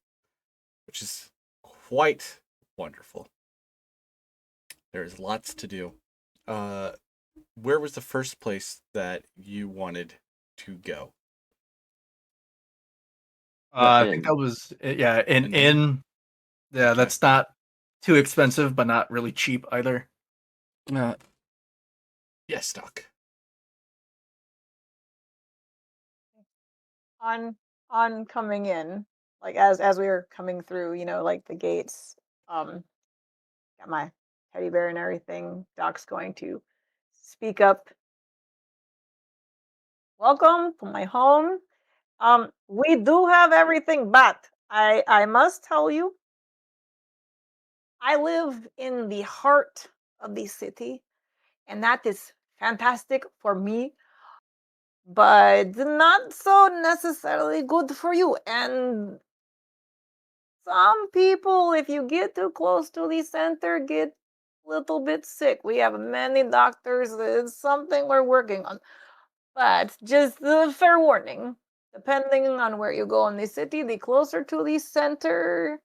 which is quite wonderful. There's lots to do. Where was the first place that you wanted to go? I think that was an An inn? inn. Yeah, Okay. that's not too expensive, but not really cheap either. Yes, Doc. On coming in, like as we were coming through, like the gates, got my teddy bear and everything. Doc's going to speak up. Welcome to my home. We do have everything, but I must tell you, I live in the heart of the city, and that is fantastic for me, but not so necessarily good for you. And some people, if you get too close to the center, get a little bit sick. We have many doctors. It's something we're working on. But just a fair warning, depending on where you go in the city, the closer to the center,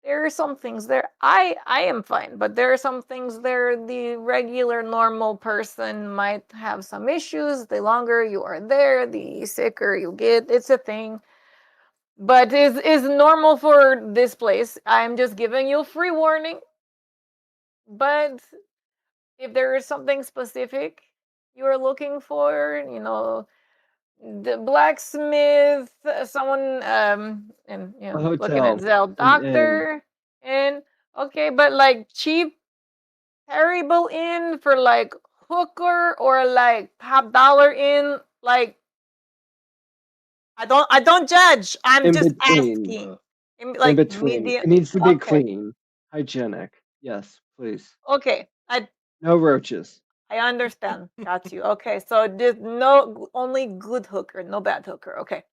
there are some things there. I am fine, but there are some things there the regular normal person might have some issues. The longer you are there, the sicker you get. It's a thing. But is normal for this place. I'm just giving you free warning. But if there is something specific you are looking for, the blacksmith, someone, and A looking at hotel, Zell, an inn. doctor, and okay, but like cheap, terrible inn for like hooker or like top dollar inn, like I don't judge. I'm In just between. asking. In Like between. medium. It needs to be Okay, clean, hygienic. Yes, please. okay. No roaches. I understand. Got you. Okay, so there's only good hooker, no bad hooker. Okay.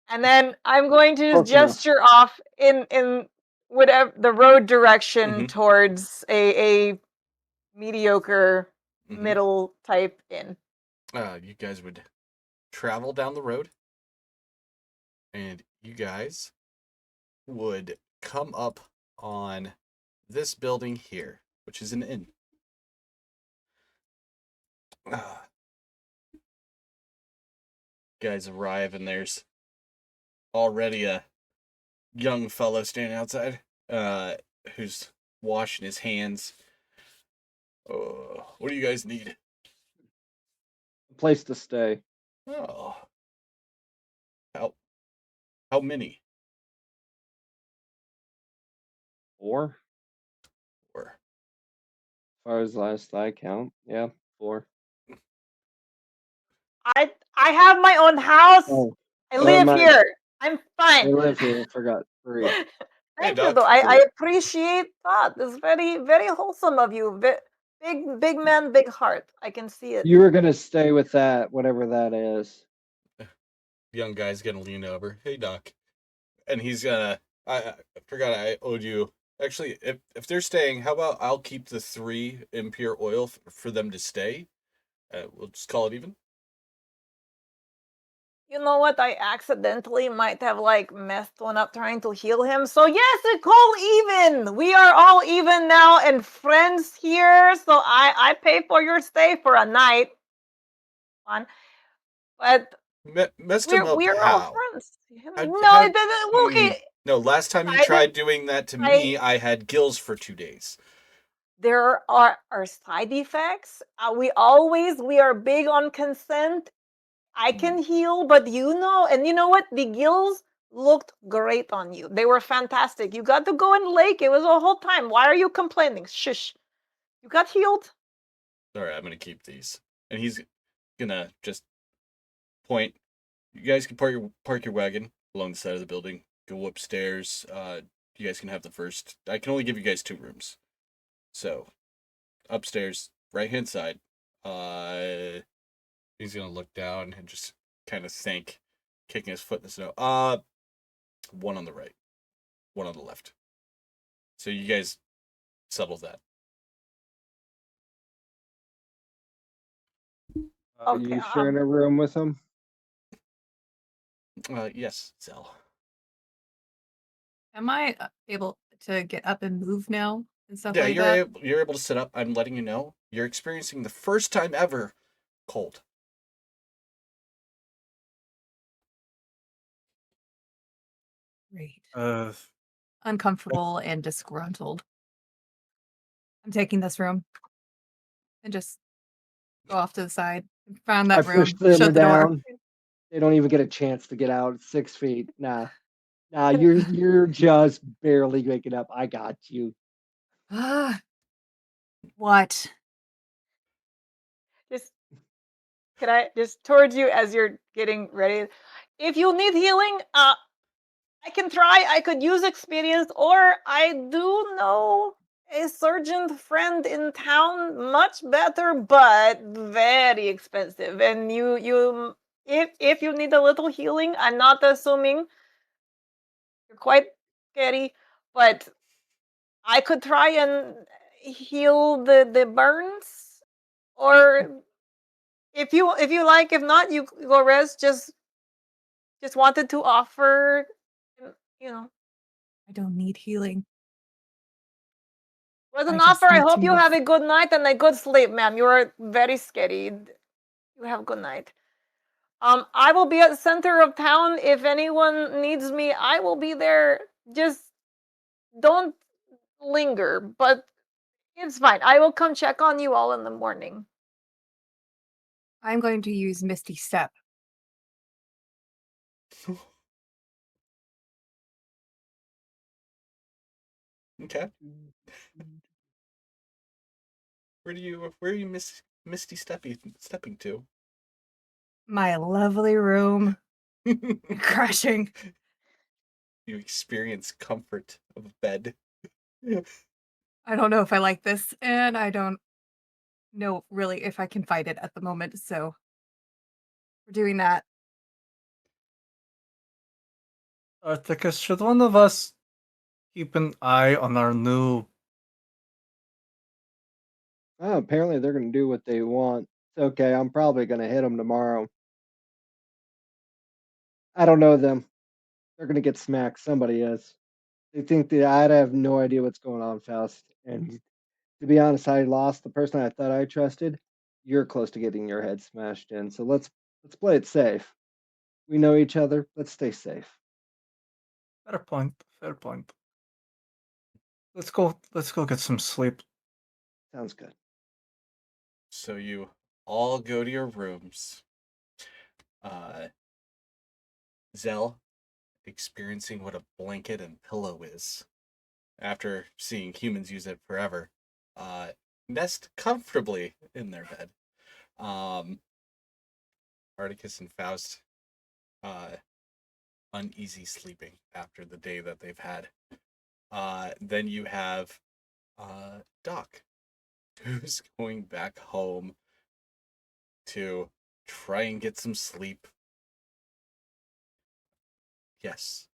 And then I'm going to just Close enough. gesture off in whatever the road direction Mhm. towards a mediocre Mhm. middle type inn. You guys would travel down the road, and you guys would come up on this building here, which is an inn. Guys arrive, and there's already a young fellow standing outside, who's washing his hands. What do you guys need? A place to stay. Oh, how many? 4, Or as far as last I count. Yeah, 4. I have my own house. Oh, I never live mind. here. I'm I fine. live here. Forgot 3. Hey, Thank you, Doc. though. I appreciate that. It's very, very wholesome of you. Big man, big heart. I can see it. You were gonna stay with that, whatever that is. Young guy's gonna lean over. Hey, Doc, and he's gonna. I forgot I owed you. Actually, if they're staying, how about I'll keep the 3 impure oil for them to stay. We'll just call it even. You know what? I accidentally might have like messed one up trying to heal him. So yes, it's called even. We are all even now and friends here. So I pay for your stay for a night. Fun. But Messed him up. we're all How? friends. How? No, it doesn't. Okay. No, last time you I tried didn't- doing that to I- me, I had gills for 2 days. There are side effects. We are big on consent. I can heal, but and you know what? The gills looked great on you. They were fantastic. You got to go in the lake. It was a whole time. Why are you complaining? Shush. You got healed. Sorry, I'm gonna keep these. And he's gonna just point. You guys can park your wagon along the side of the building. Go upstairs. You guys can have the first. I can only give you guys 2 rooms. So, upstairs, right hand side. He's gonna look down and just kind of think, kicking his foot in the snow. One on the right, one on the left. So you guys settle that. Are Okay, you sharing a room with him? Yes, Zell. Am I able to get up and move now and stuff Yeah, like that? you're able to sit up. I'm letting you know. You're experiencing the first time ever cold. Great. Uh, Uncomfortable and disgruntled. I'm taking this room and just go off to the side. Found I that room. pushed them Shut the door. down. They don't even get a chance to get out. It's 6 feet. Nah, you're just barely waking up. I got you. What? just can I just towards you as you're getting ready? If you need healing, I can try. I could use experience, or I do know a surgeon friend in town, much better, but very expensive. And if you need a little healing, I'm not assuming you're quite scary, but I could try and heal the burns, or if you like, if not, you go rest. Just wanted to offer, you know. I don't need healing. Was an I just offer. I need to hope you move. have a good night and a good sleep, ma'am. You are very scary. You have a good night. I will be at the center of town. If anyone needs me, I will be there. Just don't linger, but it's fine. I will come check on you all in the morning. I'm going to use Misty Step. Okay. Where are you misty stepping to? My lovely room. Crashing. You experience comfort of a bed. I don't know if I like this, and I don't know really if I can fight it at the moment, so we're doing that. Articus, should one of us keep an eye on our new? Oh, apparently they're gonna do what they want. It's okay. I'm probably gonna hit them tomorrow. I don't know them. They're gonna get smacked. Somebody is. They think that I have no idea what's going on, Faust. And to be honest, I lost the person I thought I trusted. You're close to getting your head smashed in. So let's play it safe. We know each other. Let's stay safe. Fair point. Fair point. Let's go. Let's go get some sleep. Sounds good. So you all go to your rooms. Zell, experiencing what a blanket and pillow is after seeing humans use it forever, nest comfortably in their bed. Articus and Faust, uneasy sleeping after the day that they've had. Then you have Doc, who's going back home to try and get some sleep. Yes.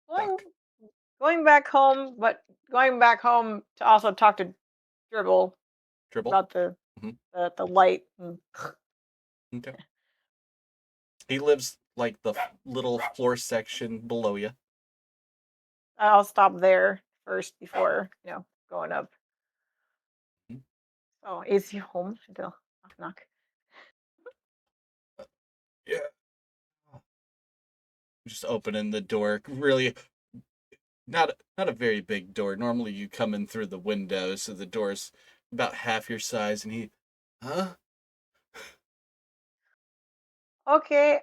Going, Doc. going back home, but going back home to also talk to Dribble Dribble. about the Mhm. the light. And Okay. He lives like the little floor section below you. I'll stop there first before going up. Mhm. Oh, is he home? Still, knock knock. Yeah. Just opening the door. Really, not a very big door. Normally, you come in through the window, so the door's about half your size. And he, huh? Okay.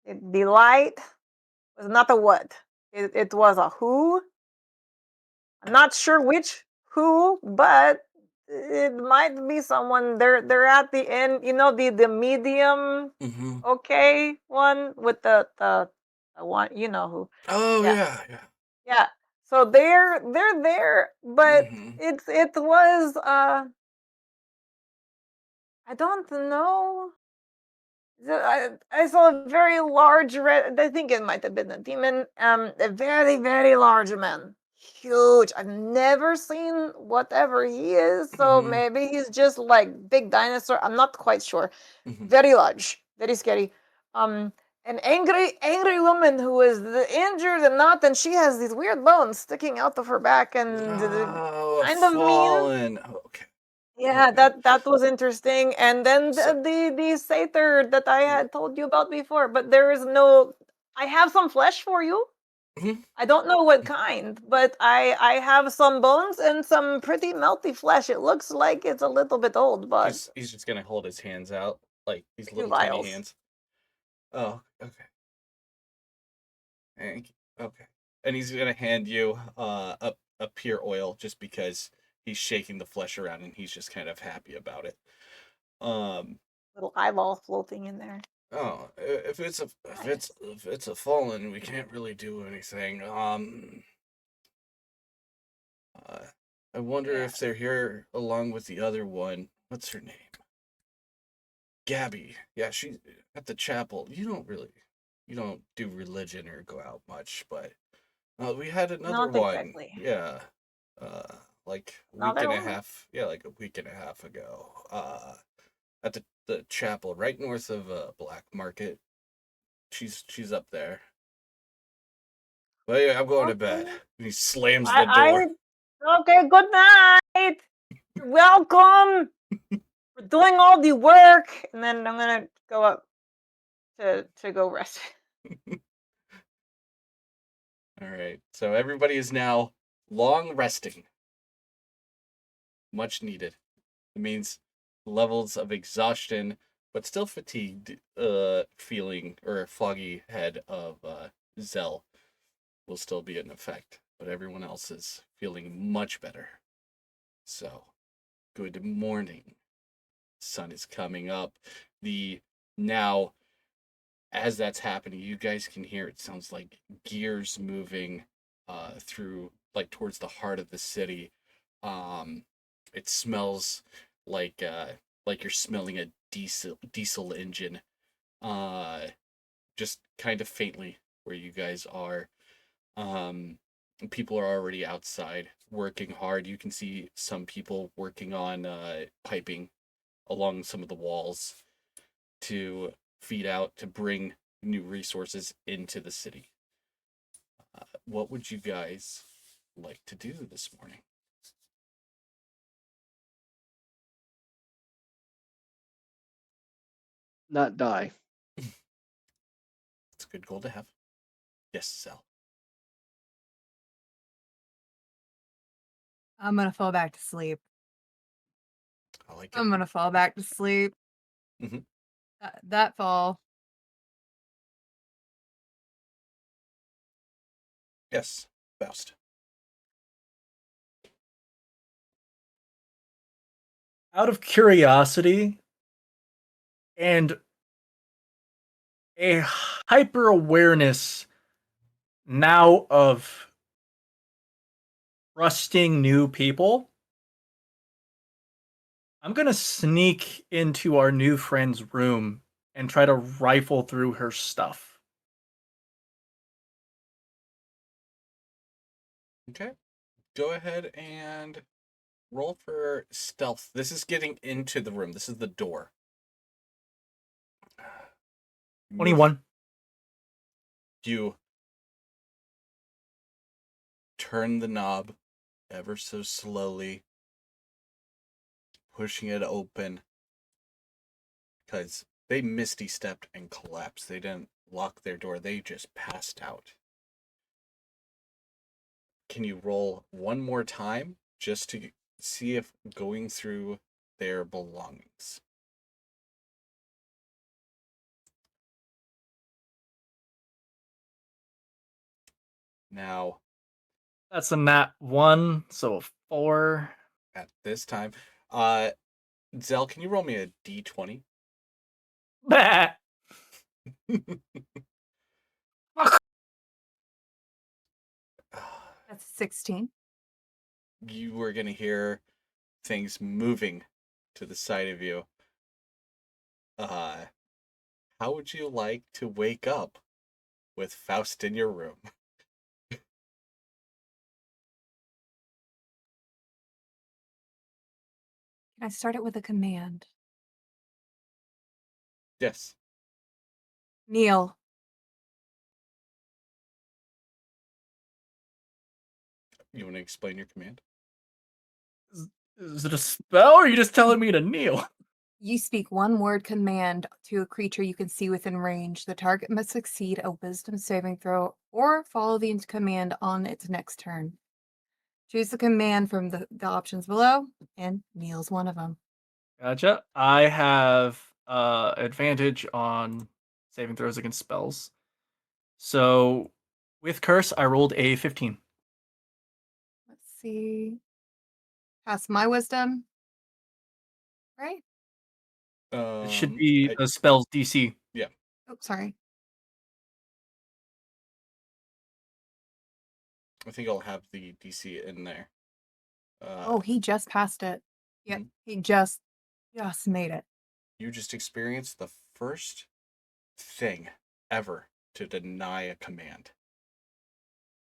The light was not a what. It was a who. I'm not sure which who, but it might be someone. They're at the end. You know the medium. Mm-hmm. Okay, one with the one. You know who. Oh Yeah, yeah, yeah. yeah. So they're there, but Mm-hmm. it was I don't know. I saw a very large red. I think it might have been a demon. A very very large man, huge. I've never seen whatever he is. So Mm-hmm. maybe he's just like big dinosaur. I'm not quite sure. Mm-hmm. Very large, very scary. An angry woman who is injured and not, and she has these weird bones sticking out of her back and Oh, a kind of mean. fallen. Okay. Yeah, Okay. that was interesting. And then So, the satyr that I yeah. had told you about before, but there is no. I have some flesh for you. Mhm. I don't know what kind, but I have some bones and some pretty melty flesh. It looks like it's a little bit old, but He's just gonna hold his hands out like these two little tiny vials. hands. Oh, okay. Thank you. Okay. And he's gonna hand you a pure oil just because he's shaking the flesh around and he's just kind of happy about it. Um. Little eyeball floating in there. Oh, Nice. if it's a fallen, we can't really do anything. Uh, I wonder Yeah. if they're here along with the other one. What's her name? Gabby. Yeah, she's at the chapel. You don't do religion or go out much, but we had another Not one. exactly. Yeah, uh, like a week Another and a one? half. Yeah, like a week and a half ago. At the chapel right north of Black Market. She's up there. But yeah, I'm going to bed. Okay. And he slams the door. Okay, good night. You're welcome. We're doing all the work. And then I'm gonna go up to go rest. All right. So everybody is now long resting. Much needed. It means levels of exhaustion, but still fatigued feeling or foggy head of Zell will still be in effect. But everyone else is feeling much better. So, good morning. Sun is coming up. The now as that's happening, you guys can hear it sounds like gears moving through like towards the heart of the city. It smells like you're smelling a diesel engine. Uh just kind of faintly where you guys are. Um People are already outside working hard. You can see some people working on piping along some of the walls to feed out to bring new resources into the city. What would you guys like to do this morning? Not die. It's a good goal to have. Yes, Sal. I'm gonna fall back to sleep. I like it. I'm gonna fall back to sleep. Mhm. That fall. Yes, Faust. Out of curiosity and a hyper awareness now of trusting new people, I'm gonna sneak into our new friend's room and try to rifle through her stuff. Okay. Go ahead and roll for stealth. This is getting into the room. This is the door. Move. 21. You turn the knob ever so slowly, pushing it open because they misty stepped and collapsed. They didn't lock their door, they just passed out. Can you roll one more time just to see if going through their belongings? Now, That's a nat 1, so a 4. at this time, Zell, can you roll me a d20? Bah! That's 16. You were going to hear things moving to the side of you. How would you like to wake up with Faust in your room? Can I start it with a command? Yes. Neil. You want to explain your command? Is it a spell, or are you just telling me to kneel? You speak one word command to a creature you can see within range. The target must succeed a wisdom saving throw or follow the command on its next turn. Choose the command from the options below, and Neil's one of them. Gotcha. I have advantage on saving throws against spells. So with curse, I rolled a 15. Let's see. Pass my wisdom. Right? It should be a spell's DC. Yeah. Oh, sorry. I think I'll have the DC in there. Oh, he just passed it. Yep, he just made it. You just experienced the first thing ever to deny a command.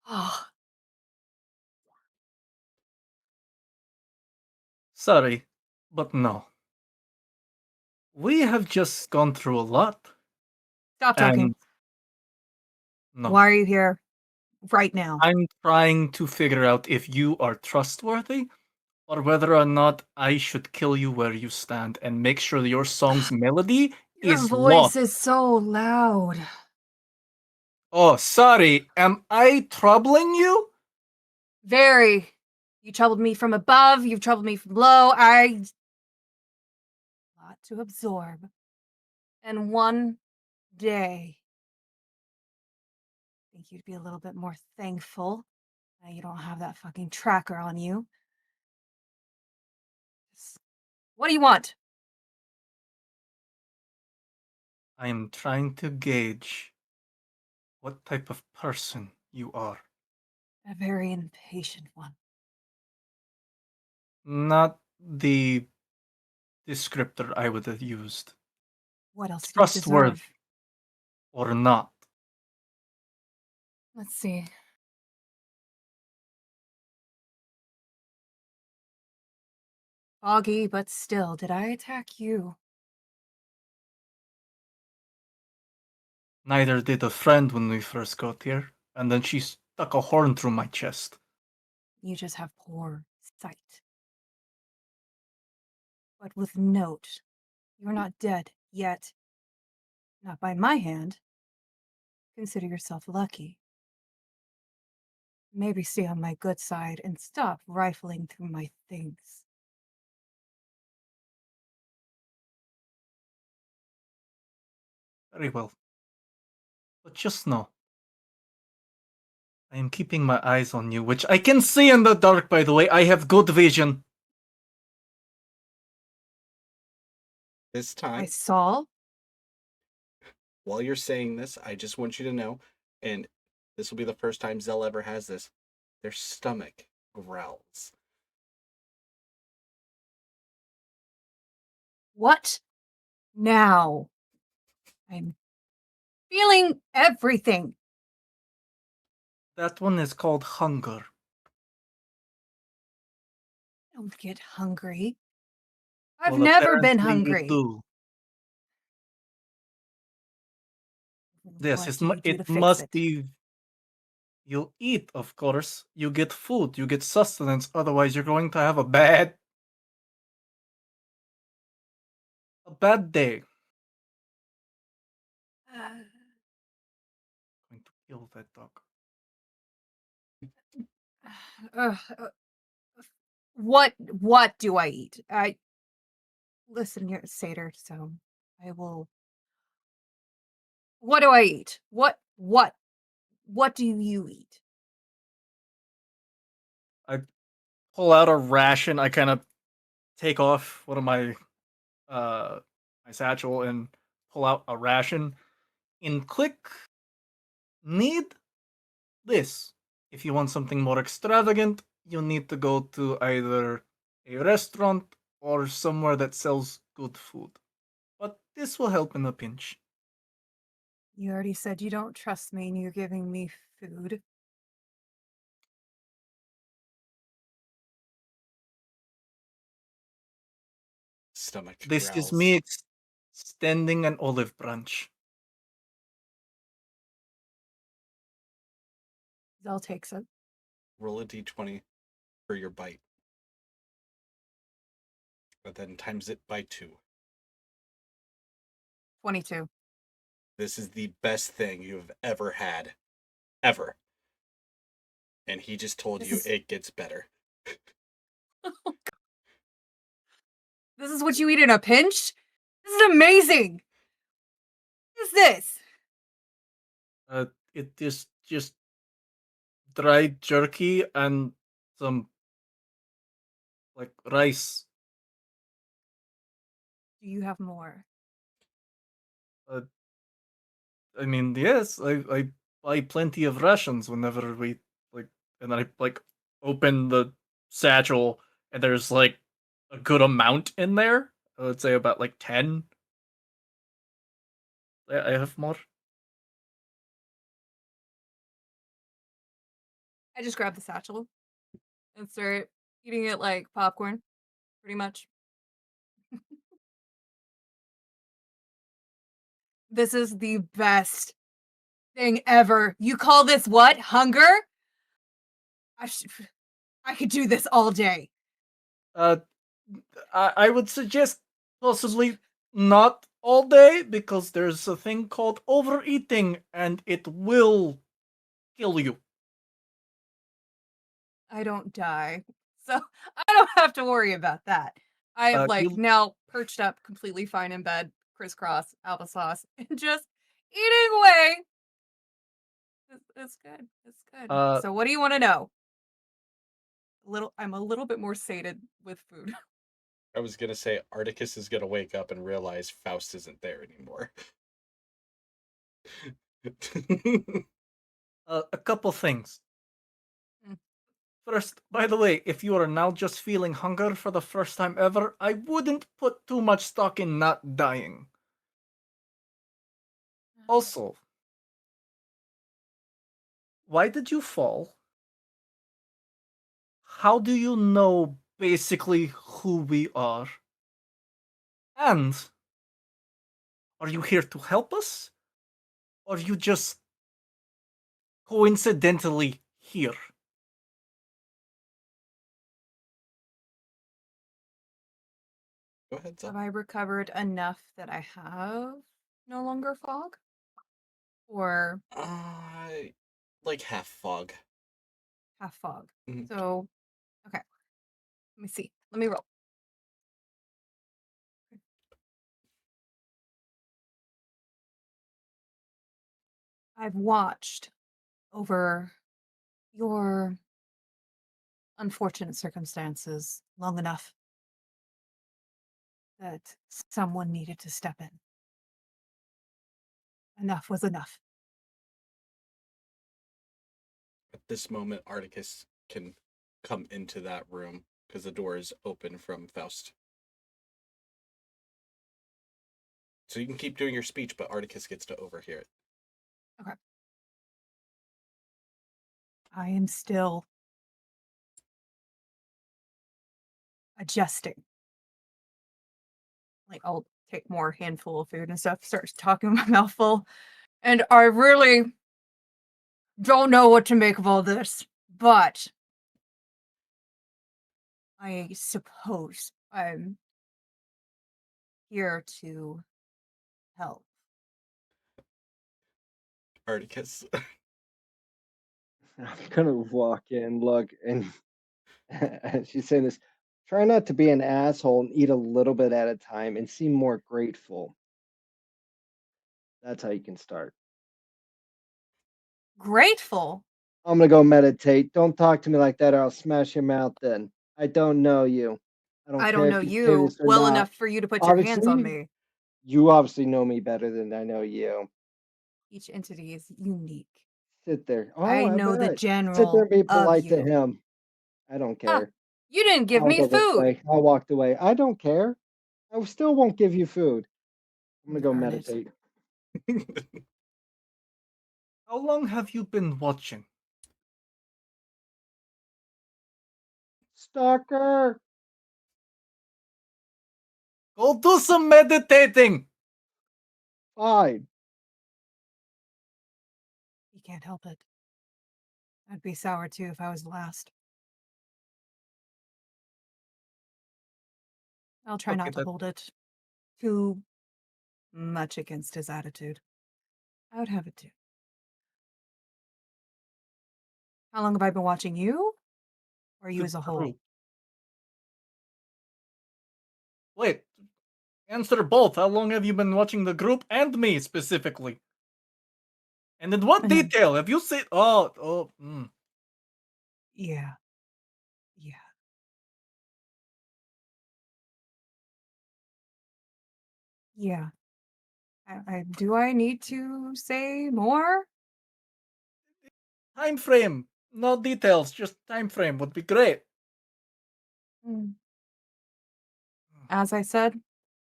Oh, Sorry, but no. We have just gone through a lot. stop talking. And no. Why are you here right now? I'm trying to figure out if you are trustworthy or whether or not I should kill you where you stand and make sure that your song's melody Your is voice lost. is so loud. Oh, sorry. Am I troubling you? Very. You troubled me from above. You've troubled me from below. A lot to absorb. And one day, I think you'd be a little bit more thankful that you don't have that fucking tracker on you. What do you want? I am trying to gauge what type of person you are. A very impatient one. Not the descriptor I would have used. What else do you Trustworthy deserve? or not. Let's see. Foggy, but still, did I attack you? Neither did a friend when we first got here, and then she stuck a horn through my chest. You just have poor sight. But with note, you're not dead yet. Not by my hand. Consider yourself lucky. Maybe stay on my good side and stop rifling through my things. Very well. But just know, I am keeping my eyes on you, which I can see in the dark, by the way. I have good vision. This I time, saw. while you're saying this, I just want you to know, and this will be the first time Zell ever has this, their stomach growls. What? Now. I'm feeling everything. That one is called hunger. Don't get hungry. I've Well, never been apparently you hungry. do. Yes, What do you do to it fix must it? be. You eat, of course. You get food. You get sustenance. Otherwise, you're going to have a bad day. Going to kill that dog. Uh, uh, what do I eat? Listen, you're a satyr, so I will. What do I eat? What do you eat? I pull out a ration. I kind of take off one of my my satchel and pull out a ration. In click, need this. If you want something more extravagant, you need to go to either a restaurant or somewhere that sells good food. But this will help in a pinch. You already said you don't trust me and you're giving me food. Stomach This growls. is me extending an olive branch. Zell takes it. Roll a d20 for your bite. But then times it by 2. 22. This is the best thing you have ever had. Ever. And he just told This you is- it gets better. This is what you eat in a pinch? This is amazing! What is this? It is just dried jerky and some like rice. Do you have more? Uh, I mean, yes, I buy plenty of rations whenever we like, and I like open the satchel and there's like a good amount in there. I would say about like 10. I have more. I just grab the satchel and start eating it like popcorn, pretty much. This is the best thing ever. You call this what? Hunger? I could do this all day. Uh, I would suggest possibly not all day because there's a thing called overeating and it will kill you. I don't die. So I don't have to worry about that. I am like now perched up completely fine in bed, crisscross, applesauce, and just eating away. It's good. It's good. So what do you want to know? I'm a little bit more sated with food. I was going to say Articus is going to wake up and realize Faust isn't there anymore. A couple things. First, by the way, if you are now just feeling hunger for the first time ever, I wouldn't put too much stock in not dying. Also, why did you fall? How do you know basically who we are? And are you here to help us? Or are you just coincidentally here. Go ahead, Zell. Have I recovered enough that I have no longer fog? Or Like half fog. half fog? Mhm. So, okay. Let me see. Let me roll. I've watched over your unfortunate circumstances long enough that someone needed to step in. Enough was enough. At this moment, Articus can come into that room because the door is open from Faust. So you can keep doing your speech, but Articus gets to overhear it. Okay. I am still adjusting. Like, I'll take more handful of food and stuff, start talking with my mouth full. And I really don't know what to make of all this, but I suppose I'm here to help. Articus. I'm gonna walk in, look, and she's saying this. Try not to be an asshole and eat a little bit at a time and seem more grateful. That's how you can start. Grateful? I'm gonna go meditate. Don't talk to me like that or I'll smash your mouth in. I don't know you. I don't I care don't know if you're you serious or well not. enough for you to put your hands on Obviously, me. you obviously know me better than I know you. Each entity is unique. Sit there. Oh, I I know the bet. Sit there general and be of polite to you. him. I don't Huh, care. you didn't give I'll me go this food. way. I walked away. I don't care. I still won't give you food. I'm gonna go Darn it. meditate. How long have you been watching? Stalker. Go do some meditating! Fine. You can't help it. I'd be sour too if I was last. I'll try Okay, not to hold it too much against his attitude. I would have it too. How long have I been watching you? Or you the as a whole? group. Wait, answer both. How long have you been watching the group and me specifically? And in what detail have you seen? Yeah. Yeah. Yeah. Do I need to say more? Time frame. No details, just time frame would be great. Mm. As I said,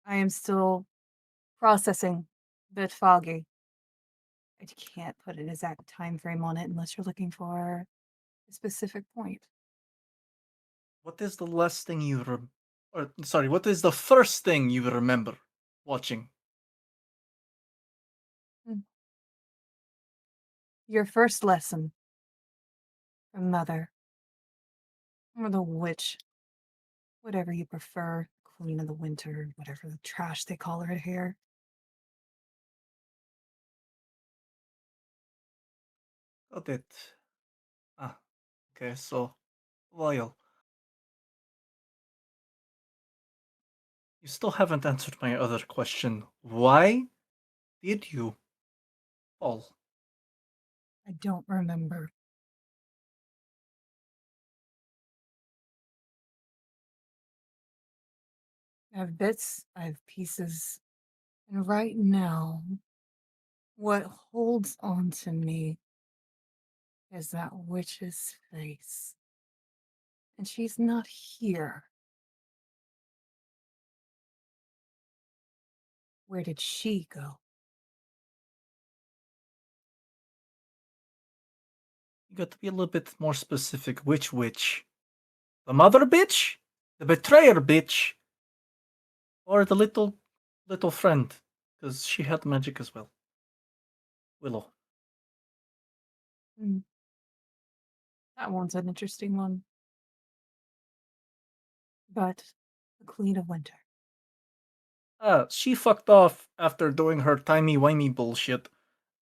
I am still processing, a bit foggy. I can't put an exact time frame on it unless you're looking for a specific point. What is the last thing what is the first thing you remember watching? Mm. Your first lesson from Mother, or the witch, whatever you prefer, Queen of the Winter, whatever the trash they call her here. Got it. Ah, okay, so loyal. You still haven't answered my other question. Why did you fall? I don't remember. I have bits, I have pieces, and right now, what holds on to me is that witch's face. And she's not here. Where did she go? You got to be a little bit more specific. Which witch? The mother bitch? The betrayer bitch? Or the little friend? Because she had magic as well. Willow. Mm. That one's an interesting one. But the Queen of Winter. She fucked off after doing her timey-wimey bullshit,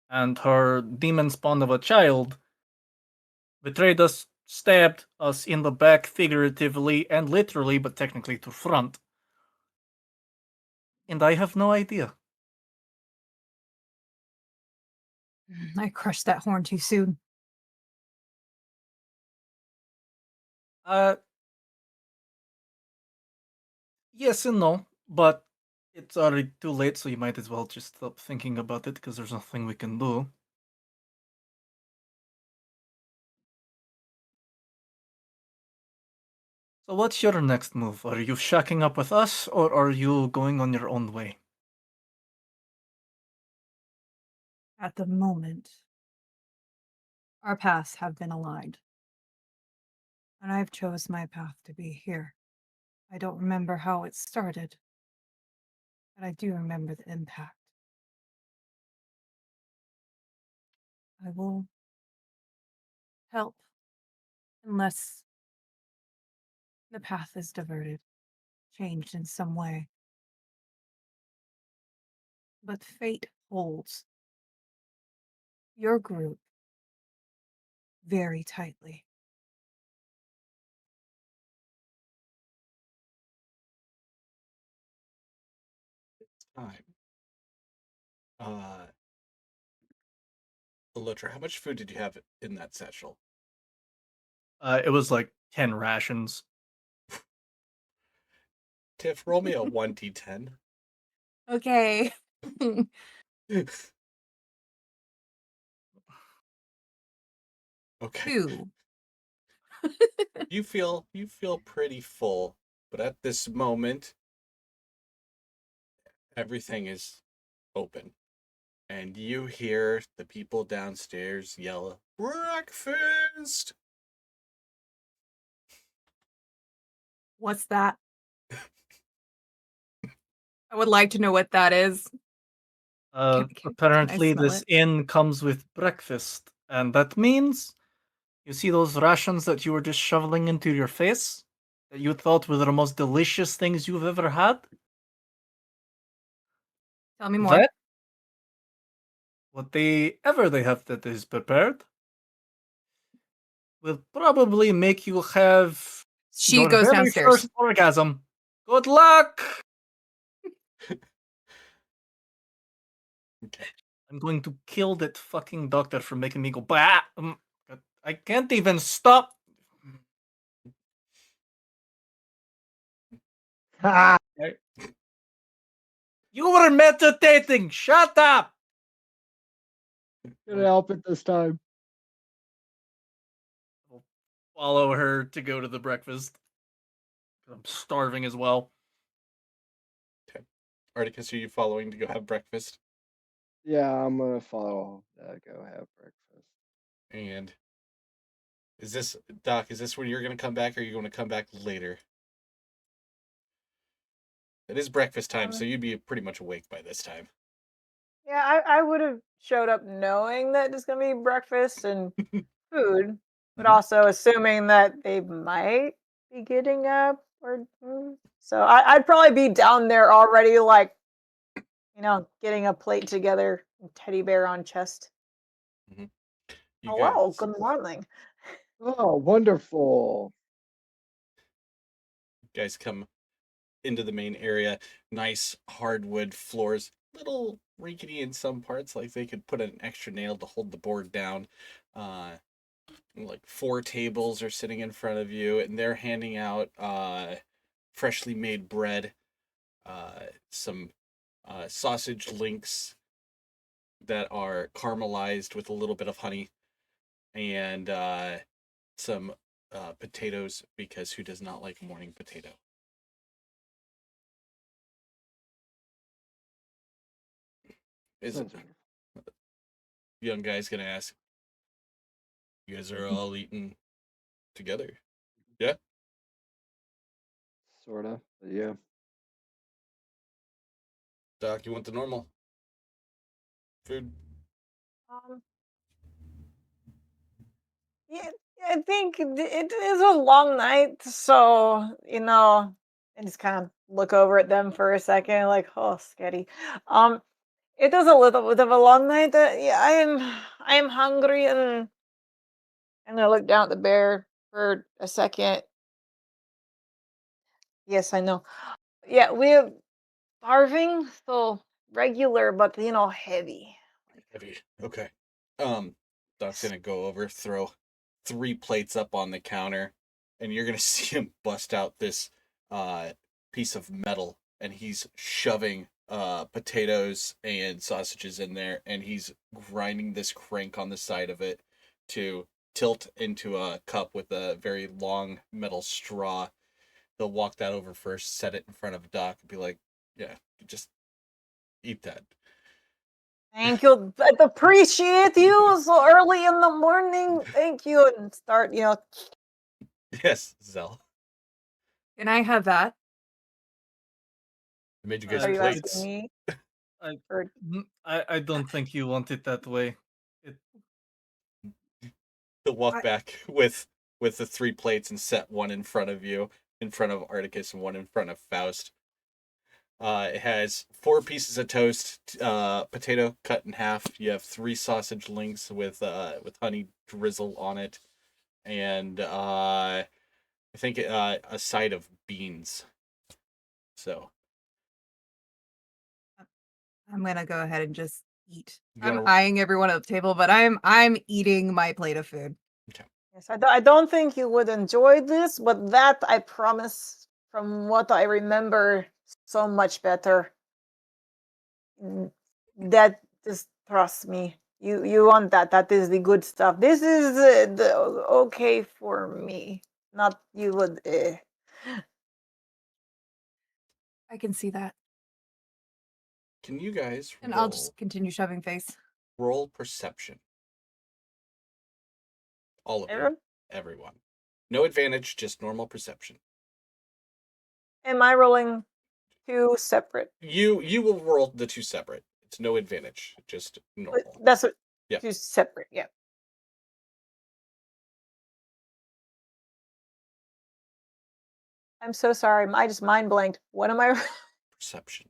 and her demon spawn of a child betrayed us, stabbed us in the back figuratively and literally, but technically to front. And I have no idea. I crushed that horn too soon. Yes and no, but it's already too late, so you might as well just stop thinking about it, because there's nothing we can do. So what's your next move? Are you shacking up with us, or are you going on your own way? At the moment, our paths have been aligned. And I've chose my path to be here. I don't remember how it started, but I do remember the impact. I will help unless the path is diverted, changed in some way. But fate holds your group very tightly. Time. Elotra, how much food did you have in that satchel? It was like 10 rations. Tiff, roll me a 1d10. Okay. Okay. 2. You feel pretty full, but at this moment, everything is open. And you hear the people downstairs yell, "Breakfast!" What's that? I would like to know what that is. Can I Apparently smell this it? inn comes with breakfast, and that means you see those rations that you were just shoveling into your face that you thought were the most delicious things you've ever had? Tell me more. That whatever they have that is prepared will probably make you have She your goes very downstairs. first orgasm. Good luck! Okay. I'm going to kill that fucking doctor for making me go bah. I can't even stop. Ha! You were meditating. Shut up. Gonna help it this time. I'll follow her to go to the breakfast. I'm starving as well. Okay. Articus, are you following to go have breakfast? Yeah, I'm gonna follow. Go have breakfast. And is this, Doc, is this when you're going to come back, or are you going to come back later? It is breakfast time, so you'd be pretty much awake by this time. Yeah, I would have showed up knowing that it's gonna be breakfast and food, but Mhm. also assuming that they might be getting up or so I'd probably be down there already, like getting a plate together, teddy bear on chest. You Hello, guys, good morning. Oh, wonderful. come into the main area. Nice hardwood floors, little rickety in some parts, like they could put an extra nail to hold the board down. Like 4 tables are sitting in front of you, and they're handing out freshly made bread, some sausage links that are caramelized with a little bit of honey, and some potatoes, because who does not like a morning potato? Is Sounds wonderful. young guy's gonna ask, you guys are all eating together? Yeah? Sorta, but yeah. Doc, you want the normal food? Um, yeah, I think it is a long night, so I just kind of look over at them for a second, like, oh, sketty. Um, it is a little bit of a long night. Yeah, I am hungry, and I'm gonna look down at the bear for a second. Yes, I know. Yeah, we have starving, so regular, but heavy. Heavy. Okay. Doc's gonna go over, throw 3 plates up on the counter, and you're gonna see him bust out this uh piece of metal, and he's shoving potatoes and sausages in there, and he's grinding this crank on the side of it to tilt into a cup with a very long metal straw. They'll walk that over first, set it in front of Doc, and be like, "Yeah, just eat that." Thank you. I appreciate you so early in the morning. Thank you, and start. Yes, Zell. Can I have that? I made you guys Are you asking plates. me? I, Or I don't think you want it that way. It, He'll walk I- back with the 3 plates and set one in front of you, in front of Articus, and one in front of Faust. It has 4 pieces of toast, potato cut in half. You have 3 sausage links with honey drizzle on it, and I think a side of beans. So I'm gonna go ahead and just eat. you I'm wanna eyeing everyone at the table, but I'm eating my plate of food. yes, I don't think you would enjoy this, but that I promise, from what I remember, so much better. Mm, That just trust me. You want that? That is the good stuff. This is the okay for me. Not you would. I can see that, Can you guys and I'll just continue shoving face. roll perception? All of you, Everyone? everyone. No advantage, just normal perception. Am I rolling 2 separate? You will roll the 2 separate. It's no advantage, just normal. That's what. Yep. 2 separate. Yeah. I'm so sorry. I just mind blanked. What am I? Perception.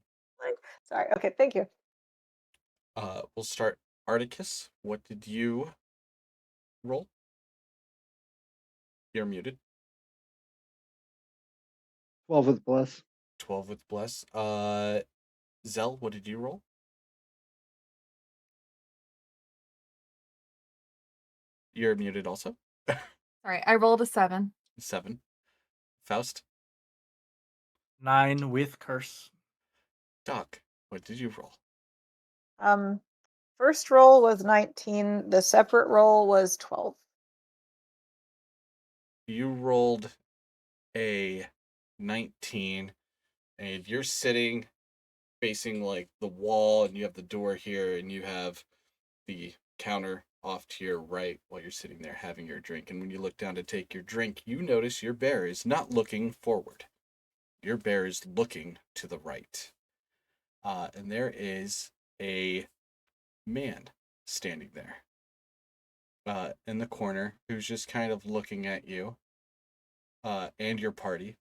Sorry. Okay. Thank you. We'll start. Articus, what did you roll? You're muted. 12 with bless. 12 with bless. Zell, what did you roll? You're muted also. Sorry, I rolled a 7. 7. Faust. 9 with curse. Doc, what did you roll? First roll was 19. The separate roll was 12. You rolled a 19, and you're sitting facing like the wall, and you have the door here, and you have the counter off to your right while you're sitting there having your drink. And when you look down to take your drink, you notice your bear is not looking forward. Your bear is looking to the right. And there is a man standing there in the corner who's just kind of looking at you and your party.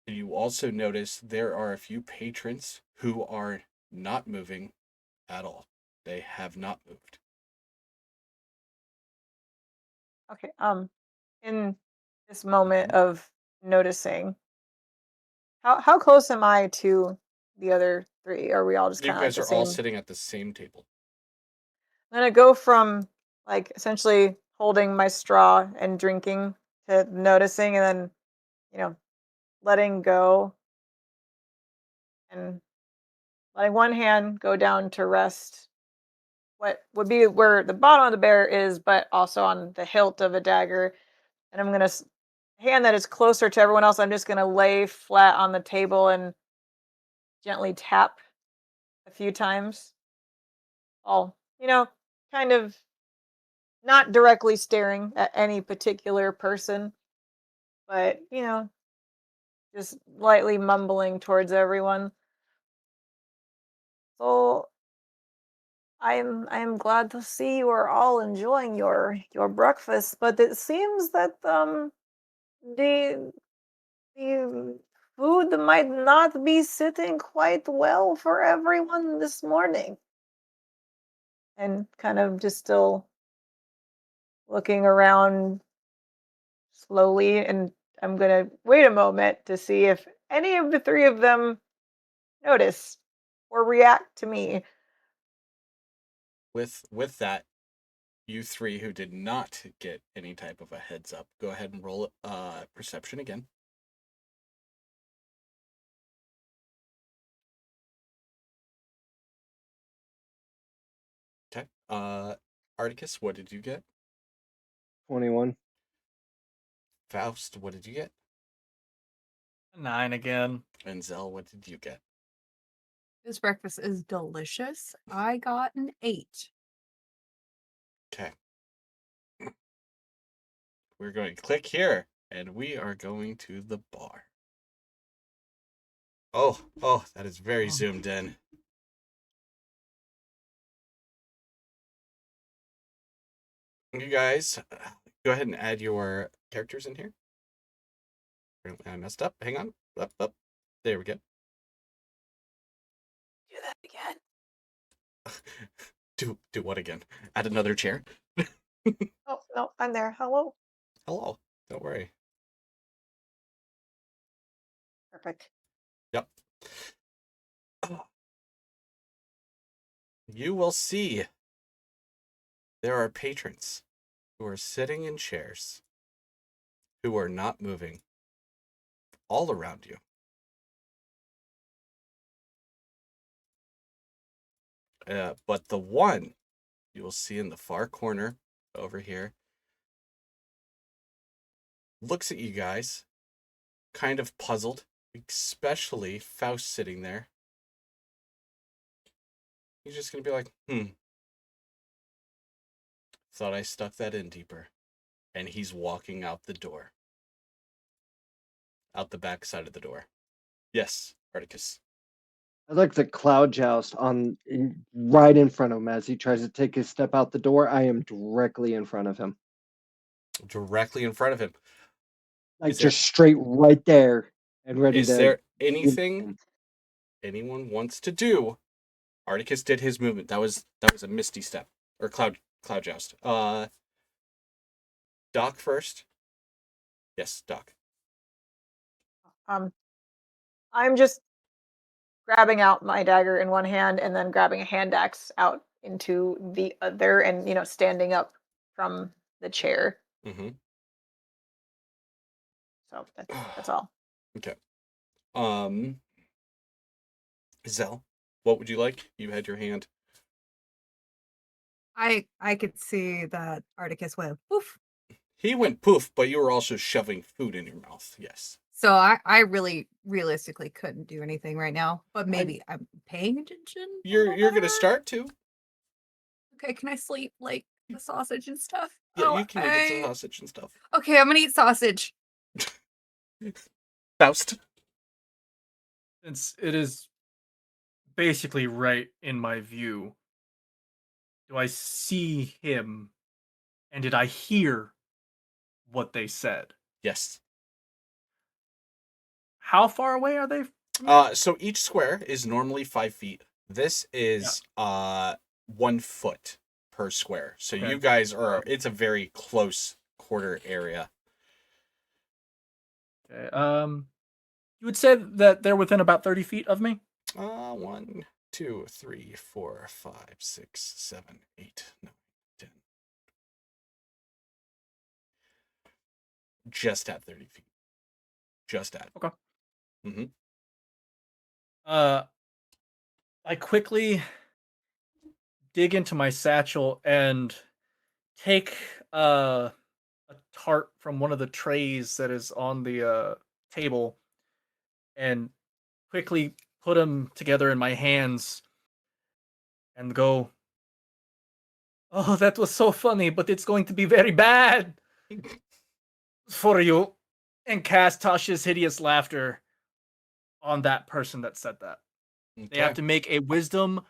And you also notice there are a few patrons who are not moving at all. They have not moved. Okay. In this moment of noticing, how close am I to the other 3? Are we all just You kind of like guys the are all same? sitting at the same table. I'm gonna go from like essentially holding my straw and drinking to noticing, and then letting go and letting one hand go down to rest what would be where the bottom of the bear is, but also on the hilt of a dagger. And I'm gonna hand that is closer to everyone else. I'm just gonna lay flat on the table and gently tap a few times. All kind of not directly staring at any particular person, but just lightly mumbling towards everyone. So I am glad to see you are all enjoying your breakfast, but it seems that the food might not be sitting quite well for everyone this morning. And kind of just still looking around slowly, and I'm gonna wait a moment to see if any of the three of them notice or react to me. With that, you three who did not get any type of a heads up, go ahead and roll perception again. Okay. Articus, what did you get? 21. Faust, what did you get? 9 again. And Zell, what did you get? This breakfast is delicious. I got an 8. Okay. We're going to click here, and we are going to the bar. Oh, that is very zoomed in. You guys, go ahead and add your characters in here. Apparently I messed up. Hang on. Up. There we go. Do that again. Do what again? Add another chair. Oh no, I'm there. Hello. Hello. Don't worry. Perfect. Yep. You will see there are patrons who are sitting in chairs who are not moving all around you. But the one you will see in the far corner over here looks at you guys, kind of puzzled, especially Faust sitting there. He's just going to be like, thought I stuck that in deeper. And he's walking out the door. Out the back side of the door. Yes, Articus. I'd like the cloud joust right in front of him as he tries to take his step out the door. I am directly in front of him. Directly in front of him. Like Is there- just straight right there and ready Is to. there anything anyone wants to do? Articus did his movement. That was a misty step. Or cloud joust. Doc first. Yes, Doc. I'm just grabbing out my dagger in one hand and then grabbing a hand axe out into the other, and standing up from the chair. Mm-hmm. So that's all. Okay. Zell, what would you like? You had your hand. I could see that Articus went poof. He went poof, but you were also shoving food in your mouth. Yes. So I really realistically couldn't do anything right now, but maybe I'm paying attention. a You're little gonna better. start to. Okay, can I sleep like the sausage and stuff? Yeah, you can eat some sausage and stuff. Okay, I'm gonna eat sausage. Faust. Since it is basically right in my view, do I see him and did I hear what they said? Yes. How far away are they? from me? So each square is normally 5 feet. This is 1 foot per square. So Okay. you guys are. It's a very close quarter area. Okay. You would say that they're within about 30 feet of me? 1, 2, 3, 4, 5, 6, 7, 8, 9, 10. Just at 30 feet. Just at. Okay. Mm-hmm. I quickly dig into my satchel and take a tart from one of the trays that is on the table and quickly put them together in my hands and go, "Oh, that was so funny, but it's going to be very bad for you," and cast Tasha's hideous laughter on that person that said that. They have to make a wisdom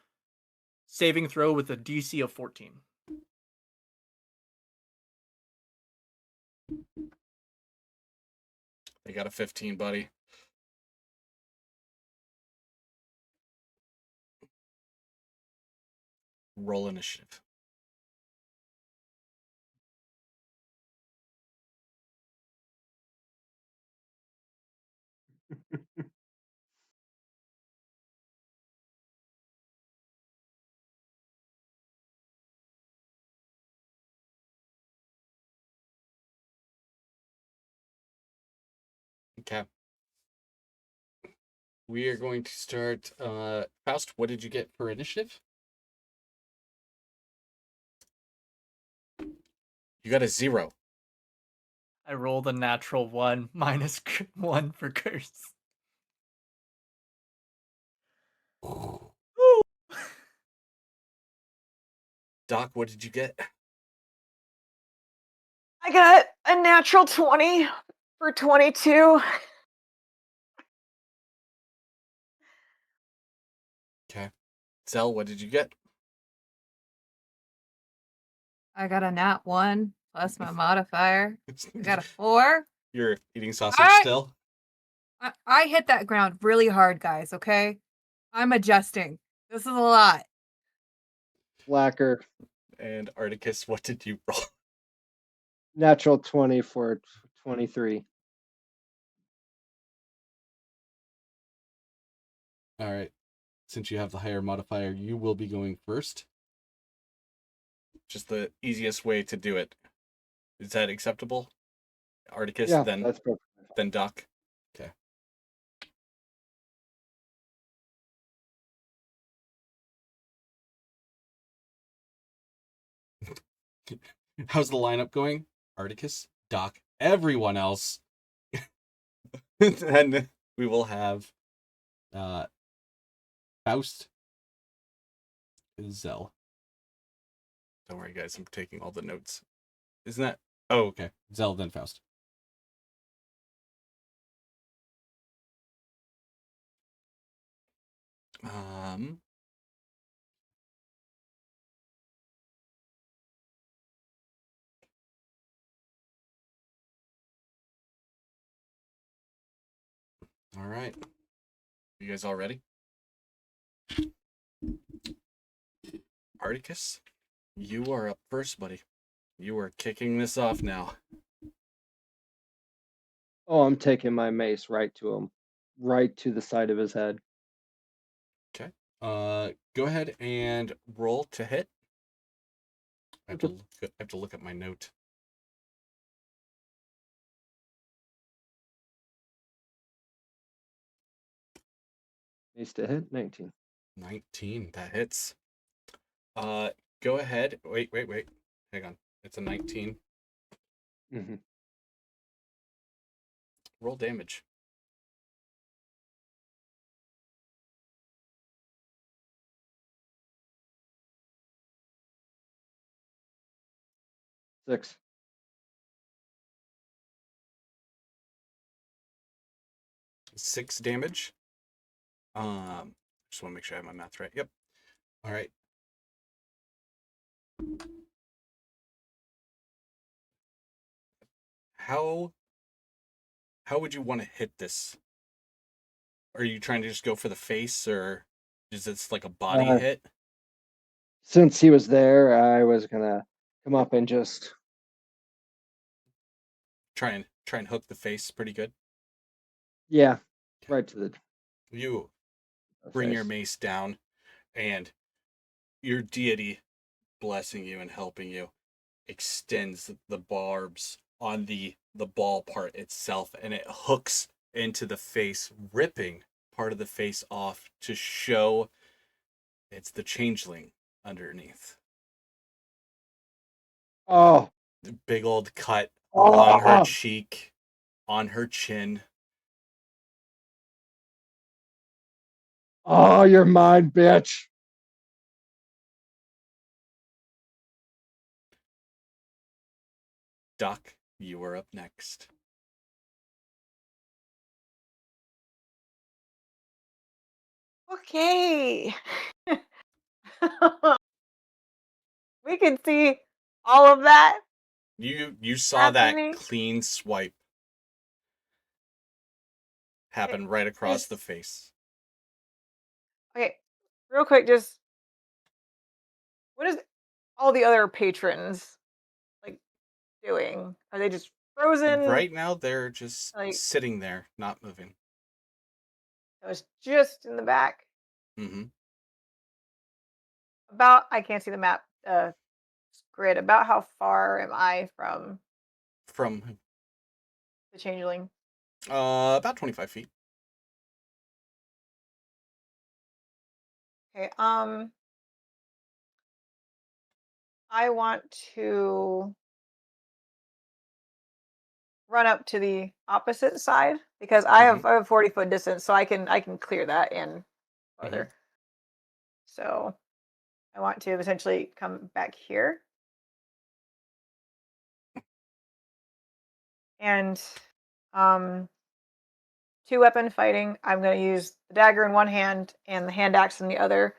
saving throw with a DC of 14. They got a 15, buddy. Roll initiative. Okay. We are going to start. Faust, what did you get for initiative? You got a 0. I rolled a natural 1 minus 1 for curse. Doc, what did you get? I got a natural 20 for 22. Okay. Zell, what did you get? I got a nat 1 plus my modifier. I got a 4. You're eating sausage Alright. still? I hit that ground really hard, guys, okay? I'm adjusting. This is a lot. Blacker. And Articus, what did you roll? Natural 20 for 23. All right. Since you have the higher modifier, you will be going first. Just the easiest way to do it. Is that acceptable? Articus, Yeah, then that's perfect. then Doc. Okay. How's the lineup going? Articus, Doc, everyone else. And we will have Faust, Zell. Don't worry, guys. I'm taking all the notes. Isn't that? Oh, okay. Zell, then Faust. All right. You guys all ready? Articus, you are up first, buddy. You are kicking this off now. Oh, I'm taking my mace right to him. Right to the side of his head. Okay. Go ahead and roll to hit. I have to look at my note. Mace to hit, 19. 19. That hits. Go ahead. Wait. Hang on. It's a 19. Mm-hmm. Roll damage. Six. 6 damage. Just want to make sure I have my math right. Yep. All right. How would you want to hit this? Are you trying to just go for the face, or is this like a body hit? Since he was there, I was gonna come up and just Try and hook the face pretty good. yeah, right to the You bring your face. mace down, and your deity blessing you and helping you extends the barbs on the ball part itself, and it hooks into the face, ripping part of the face off to show it's the changeling underneath. Oh, The big old cut along her oh, cheek, on her chin. oh, you're mine, bitch. Doc, you are up next. Okay. We can see all of that You saw that happening. clean swipe happen right across the face. Okay, real quick, just what is all the other patrons like doing? Are they just frozen? Right now, they're just Like- sitting there, not moving. I was just in the back. Mm-hmm. About, I can't see the map grid. About how far am I from From the changeling? about 25 feet. Okay. I want to run up to the opposite side because I have 40-foot distance, so I can clear that in farther. So I want to essentially come back here. And 2-weapon fighting. I'm going to use the dagger in one hand and the hand axe in the other.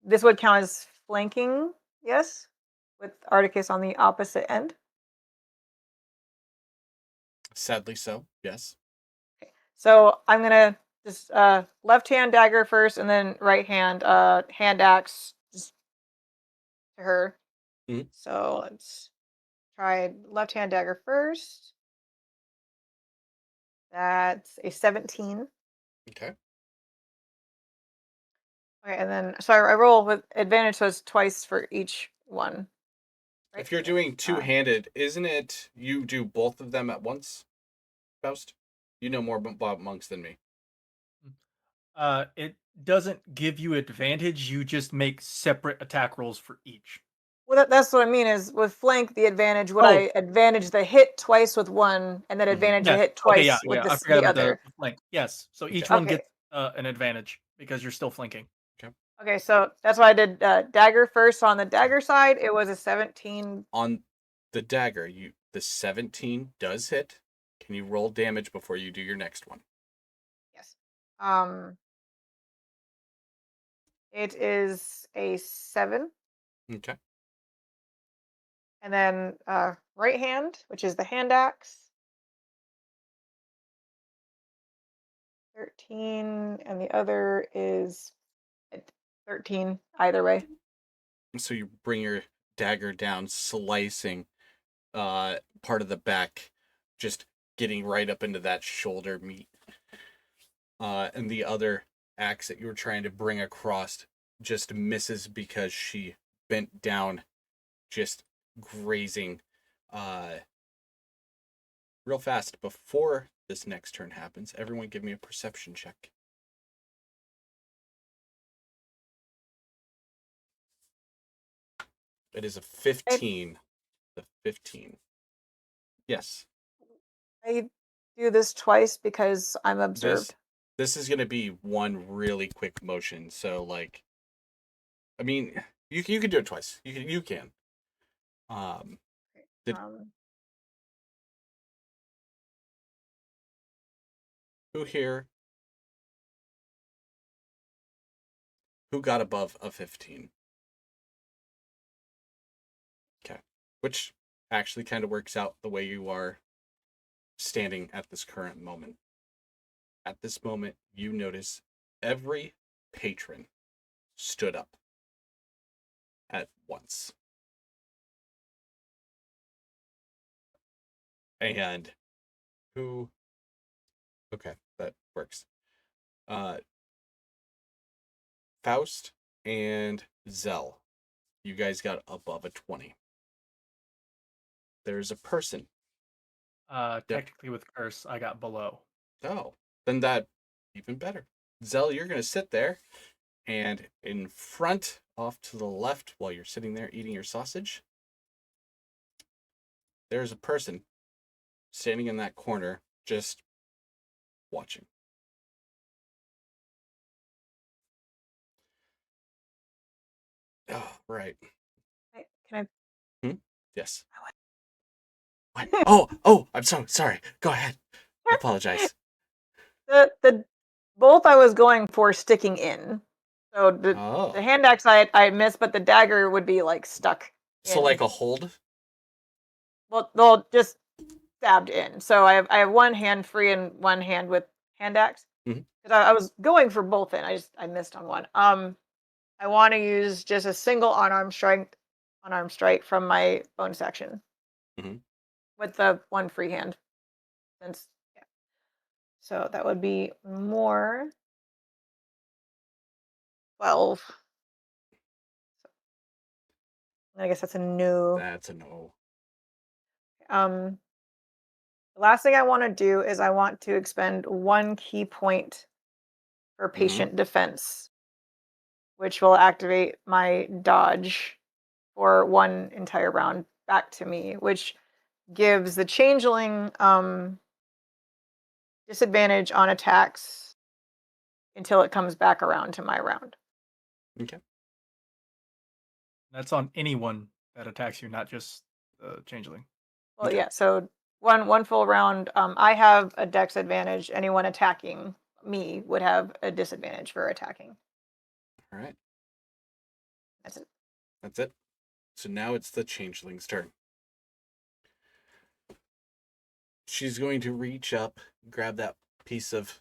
This would count as flanking, yes, with Articus on the opposite end. Sadly so, yes. Okay. So I'm going to just left hand dagger first and then right hand hand axe just to her. Mhm. So let's try left hand dagger first. That's a 17. Okay. Okay, and then so I roll with advantage, so it's twice for each one. Right? If you're doing two-handed, isn't it you do both of them at once, Faust? You know more about monks than me. It doesn't give you advantage. You just make separate attack rolls for each. Well, that's what I mean is with flank, the advantage, would Oh. I advantage the hit twice with one and then advantage the Yes. hit twice Okay, with I forgot the about other? the flank. Yes. So each Okay. one Okay. gets an advantage because you're still flanking. Okay, so that's why I did dagger first. On the dagger side, it was a 17. On the dagger, the 17 does hit. Can you roll damage before you do your next one? Yes. It is a 7. Okay. And then right hand, which is the hand axe. 13, and the other is 13, either way. So you bring your dagger down, slicing part of the back, just getting right up into that shoulder meat. And the other axe that you were trying to bring across just misses because she bent down, just grazing. Real fast, before this next turn happens, everyone give me a perception check. It is a 15. The 15. Yes. I do this twice because I'm observed. This is going to be one really quick motion. So, like, I mean, you can do it twice. You can. Did- Who here? Who got above a 15? Okay. Which actually kind of works out the way you are standing at this current moment. At this moment, you notice every patron stood up at once. And who? Okay, that works. Faust and Zell, you guys got above a 20. There's a person. Technically with curse, I got below. Oh, then that even better. Zell, you're going to sit there, and in front, off to the left, while you're sitting there eating your sausage, there's a person standing in that corner, just watching. Oh, right. Can Yes. What? Oh, I'm so sorry. Go ahead. I apologize. the bolt I was going for sticking in. So the Oh. hand axe I missed, but the dagger would be like stuck. So in. like a hold? Well, they'll just stabbed in. So I have one hand free and one hand with hand axe. Mhm. Because I was going for both in. I missed on one. I want to use just a single unarmed strike from my bonus action. Mhm. With the one free hand. Since yeah. So that would be more 12. I guess that's a no. That's a no. The last thing I want to do is I want to expend 1 key point for patient defense, which will activate my dodge for 1 entire round back to me, which gives the changeling disadvantage on attacks until it comes back around to my round. Okay. That's on anyone that attacks you, not just the changeling. Well, Okay. yeah. So one full round. I have a dex advantage. Anyone attacking me would have a disadvantage for attacking. All right. That's it. That's it. So now it's the changeling's turn. She's going to reach up, grab that piece of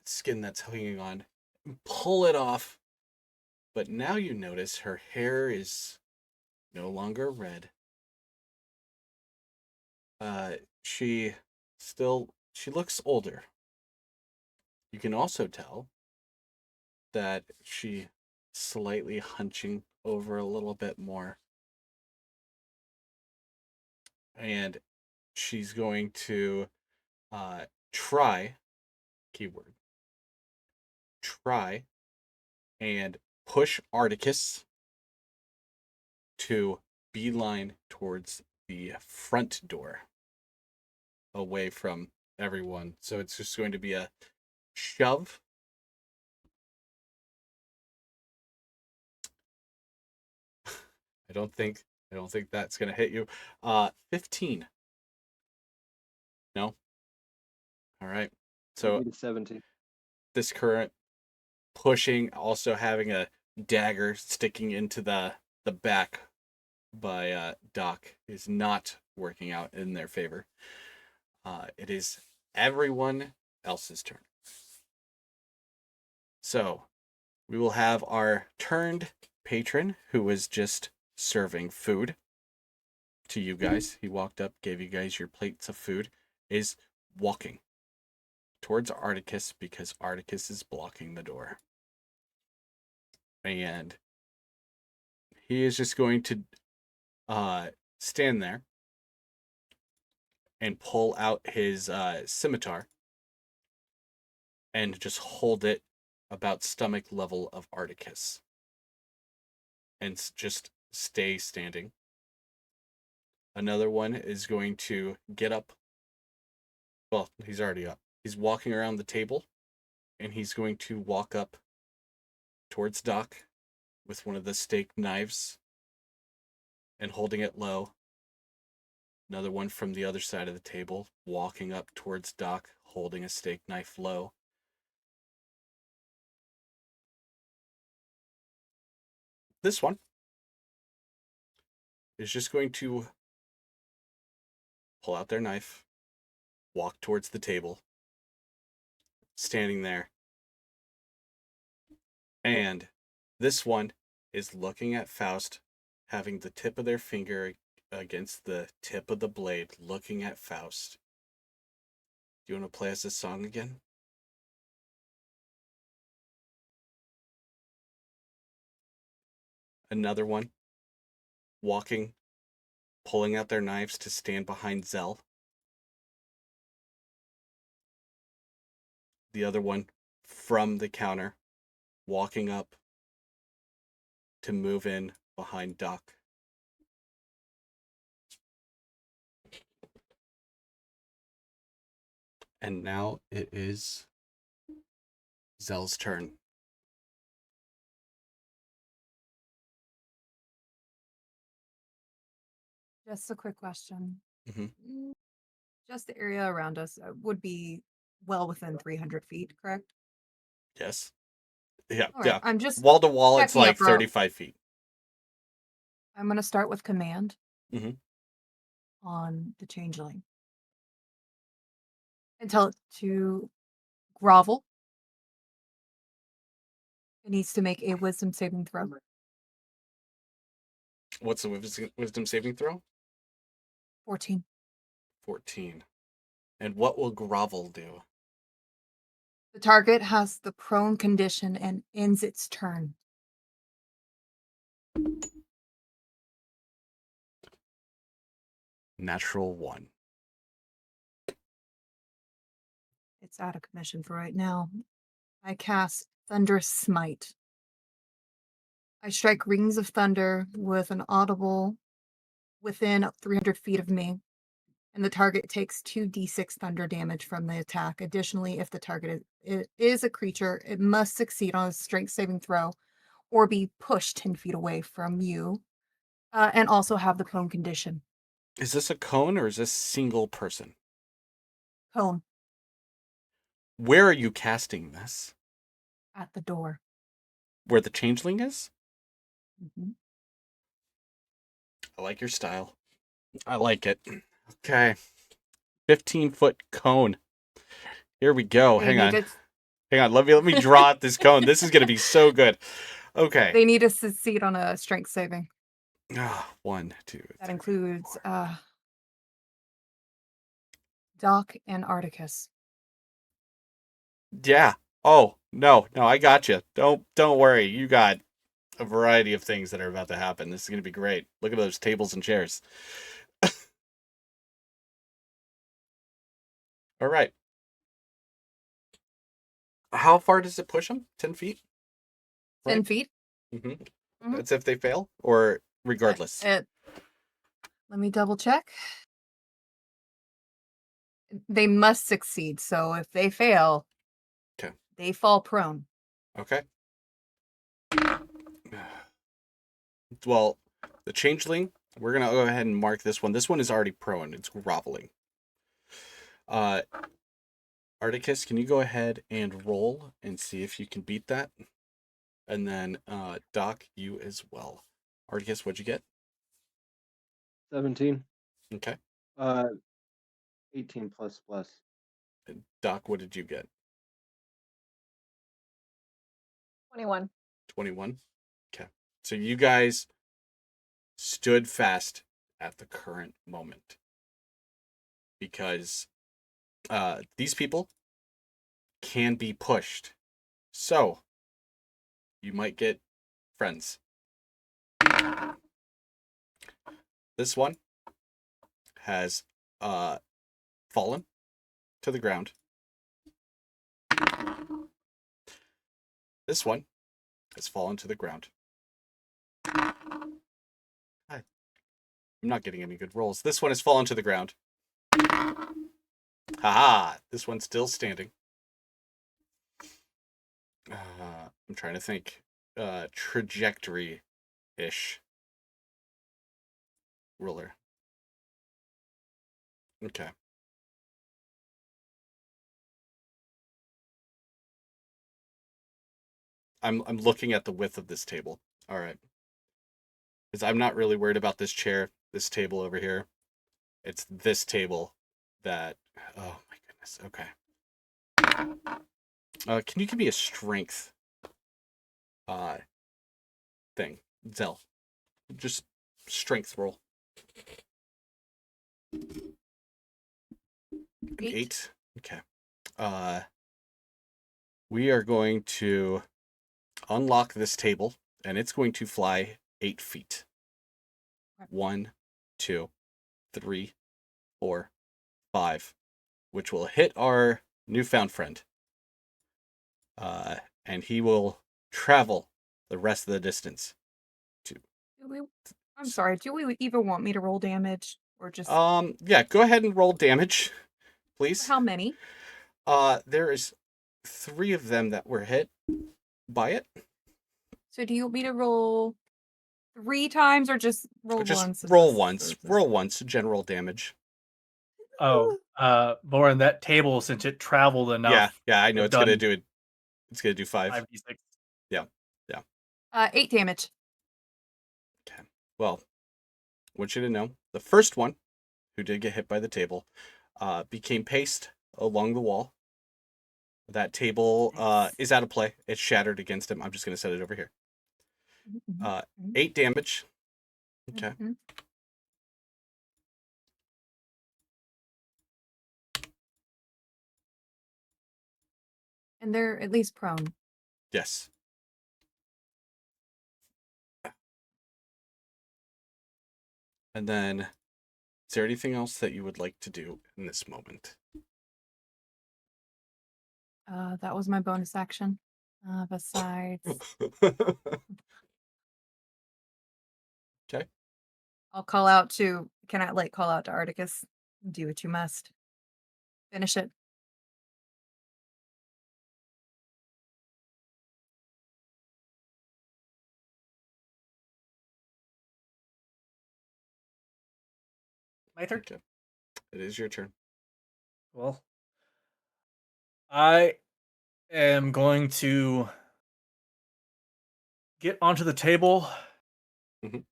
skin that's hanging on, and pull it off. But now you notice her hair is no longer red. She looks older. You can also tell that she slightly hunching over a little bit more. And she's going to try, keyword, try and push Articus to beeline towards the front door away from everyone. So it's just going to be a shove. I don't think that's gonna hit you. 15. No? Alright. So Maybe 17. this current pushing, also having a dagger sticking into the back by Doc is not working out in their favor. It is everyone else's turn. So we will have our turned patron who was just serving food to you guys. He walked up, gave you guys your plates of food, is walking towards Articus because Articus is blocking the door. And he is just going to stand there and pull out his scimitar and just hold it about stomach level of Articus. And just stay standing. Another one is going to get up. Well, he's already up. He's walking around the table, and he's going to walk up towards Doc with one of the steak knives and holding it low. Another one from the other side of the table, walking up towards Doc, holding a steak knife low. This one is just going to pull out their knife, walk towards the table, standing there. And this one is looking at Faust, having the tip of their finger against the tip of the blade, looking at Faust. Do you want to play us this song again? Another one, walking, pulling out their knives to stand behind Zell. The other one, from the counter, walking up to move in behind Doc. And now it is Zell's turn. Just a quick question. Mhm. Just the area around us would be well within 300 feet, correct? Yes. Yeah, All right, yeah. I'm just Wall to wall, it's checking like up, bro. 35 feet. I'm gonna start with command Mhm. on the changeling and tell it to grovel. It needs to make a wisdom saving throw. What's the wisdom saving throw? 14. 14. And what will grovel do? The target has the prone condition and ends its turn. Natural 1. It's out of commission for right now. I cast Thunderous Smite. I strike rings of thunder with an audible within 300 feet of me, and the target takes 2d6 thunder damage from the attack. Additionally, if the target is a creature, it must succeed on a strength saving throw or be pushed 10 feet away from you, and also have the prone condition. Is this a cone or is this single person? Cone Where are you casting this? at the door. Where the changeling is? Mhm. I like your style. I like it. Okay. 15-foot cone. Here we go. They Hang on. need to- Hang on. Let me draw out this cone. This is going to be so good. Okay. They need to succeed on a strength saving. 1, 2. That includes Doc and Articus. Yeah. Oh, no, I got you. Don't worry. You got a variety of things that are about to happen. This is going to be great. Look at those tables and chairs. All right. How far does it push them? 10 feet? 10 Right. feet. Mm-hmm. Mhm. That's if they fail or regardless? Let me double check. They must succeed. So if they fail, Okay. they fall prone. Okay. Well, the changeling, we're going to go ahead and mark this one. This one is already prone. It's groveling. Articus, can you go ahead and roll and see if you can beat that? And then Doc, you as well. Articus, what'd you get? 17. Okay. 18 plus plus. And Doc, what did you get? 21. 21. Okay. So you guys stood fast at the current moment because these people can be pushed. So you might get friends. This one has fallen to the ground. This one has fallen to the ground. Hi. I'm not getting any good rolls. This one has fallen to the ground. Haha! This one's still standing. I'm trying to think. Trajectory-ish. Ruler. Okay. I'm looking at the width of this table. All right. Because I'm not really worried about this chair, this table over here. It's this table that. Oh my goodness. Okay. Can you give me a strength thing, Zell? Just strength roll. 8. Okay. We are going to unlock this table, and it's going to fly 8 feet. 1, 2, 3, 4, 5, which will hit our newfound friend. And he will travel the rest of the distance. I'm sorry. Do we even want me to roll damage or just Yeah, go ahead and roll damage, please. how many? There is 3 of them that were hit by it. So do you want me to roll 3 times or just roll Just once? roll once. Roll once, general damage. Oh, Lauren, that table, since it traveled enough. Yeah, I know I've it's gonna done do it. It's gonna do 5. 5d6. 8 damage. Okay. Well, I want you to know the first one who did get hit by the table became paste along the wall. That table Nice. is out of play. It's shattered against him. I'm just going to set it over here. Mhm, 8 damage. Okay. mhm. And they're at least prone. Yes. And then, is there anything else that you would like to do in this moment? That was my bonus action. Besides, Okay. I'll call out to. Can I call out to Articus? Do what you must. Finish it. My turn. Okay. It is your turn. Well, I am going to get onto the table, Mhm.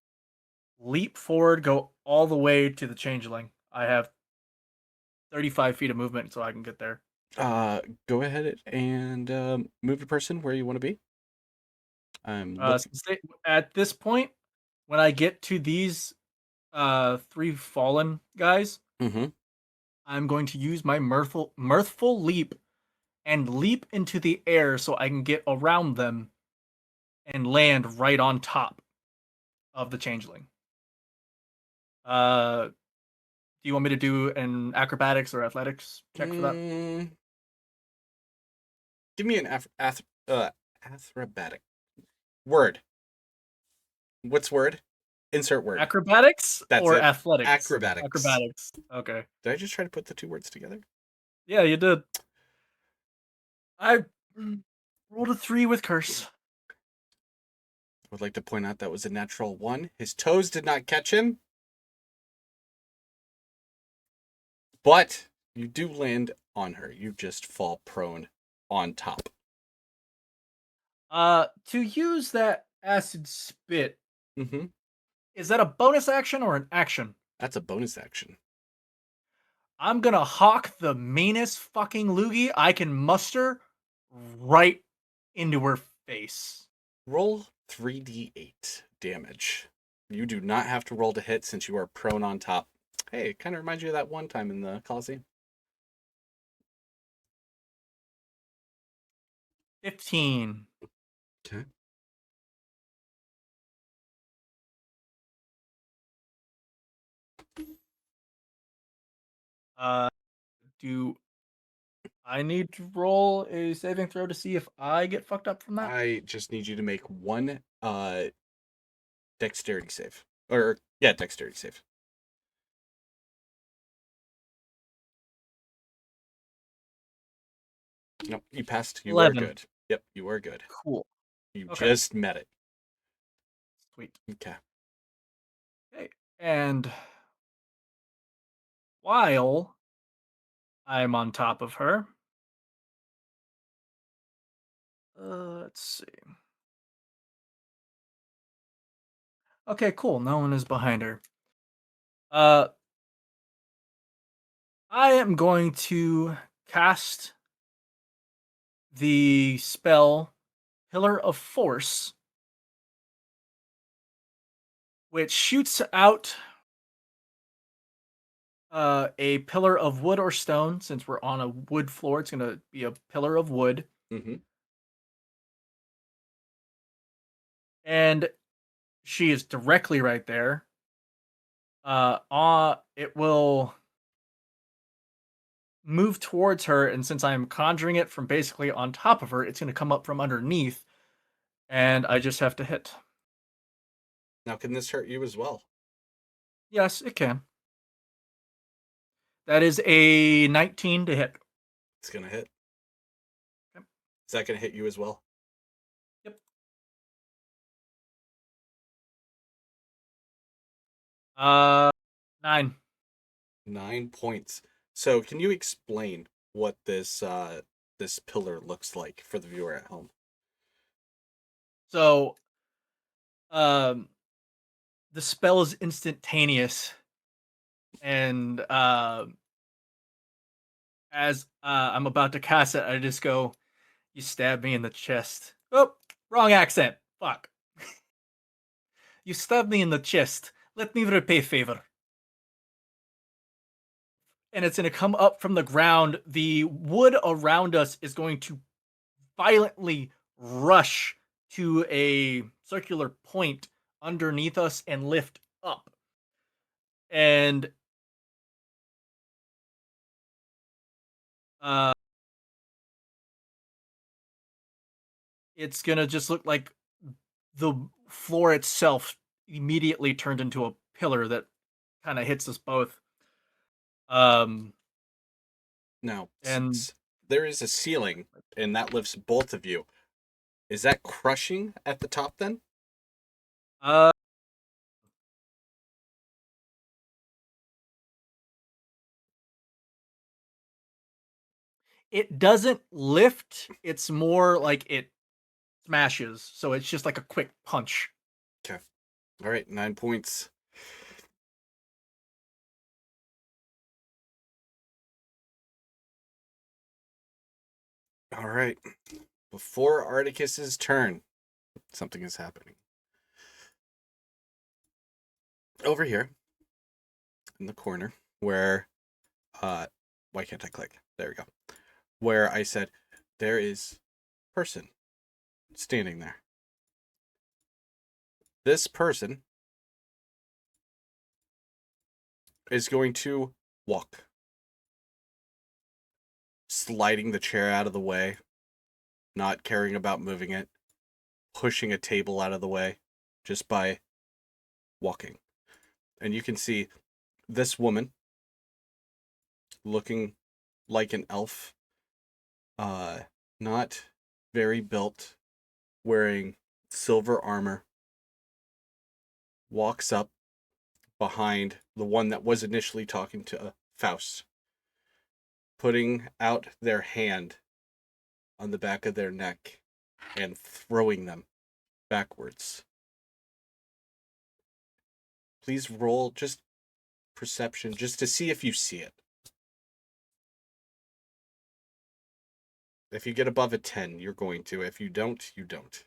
leap forward, go all the way to the changeling. I have 35 feet of movement, so I can get there. Go ahead and move the person where you want to be. At this point, when I get to these 3 fallen guys, Mm-hmm. I'm going to use my mirthful leap and leap into the air so I can get around them and land right on top of the changeling. Do you want me to do an acrobatics or athletics check for that? Give me an acrobatic word. What's word? Insert word. Acrobatics That's or it. athletics? Acrobatics. Acrobatics. Okay. Did I just try to put the two words together? Yeah, you did. I rolled a 3 with curse. I would like to point out that was a natural 1. His toes did not catch him. But you do land on her. You just fall prone on top. To use that acid spit, Mm-hmm. is that a bonus action or an action? That's a bonus action. I'm gonna hawk the meanest fucking loogie I can muster right into her face. Roll 3d8 damage. You do not have to roll to hit since you are prone on top. Hey, it kind of reminds you of that one time in the Coliseum. 15. Okay. Do I need to roll a saving throw to see if I get fucked up from that? I just need you to make one dexterity save. Or, yeah, dexterity save. Nope, you passed. You are 11. good. Yep, you are good. Cool. You Okay. just met it. Sweet. Okay. Okay. And while I'm on top of her, let's see. Okay, cool. No one is behind her. I am going to cast the spell Pillar of Force, which shoots out a pillar of wood or stone. Since we're on a wood floor, it's going to be a pillar of wood. Mm-hmm. And she is directly right there. It will move towards her, and since I'm conjuring it from basically on top of her, it's going to come up from underneath, and I just have to hit. Now, can this hurt you as well? Yes, it can. That is a 19 to hit. It's going to hit. Yep. Is that going to hit you as well? Yep. 9. 9 points. So, can you explain what this pillar looks like for the viewer at home? So The spell is instantaneous, and as I'm about to cast it, I just go, "You stab me in the chest." Oh, wrong accent. Fuck. You stabbed me in the chest. Let me repay favor. And it's going to come up from the ground. The wood around us is going to violently rush to a circular point underneath us and lift up. And it's going to just look like the floor itself immediately turned into a pillar that kind of hits us both. Now, And there is a ceiling, and that lifts both of you. Is that crushing at the top then? It doesn't lift. It's more like it smashes. So it's just like a quick punch. Okay. All right, 9 points. All right. Before Articus's turn, something is happening. Over here, in the corner, where, why can't I click? There we go. Where I said, there is a person standing there. This person is going to walk, sliding the chair out of the way, not caring about moving it, pushing a table out of the way just by walking. And you can see this woman looking like an elf, not very built, wearing silver armor, walks up behind the one that was initially talking to Faust, putting out their hand on the back of their neck and throwing them backwards. Please roll just perception, just to see if you see it. If you get above a 10, you're going to. If you don't, you don't.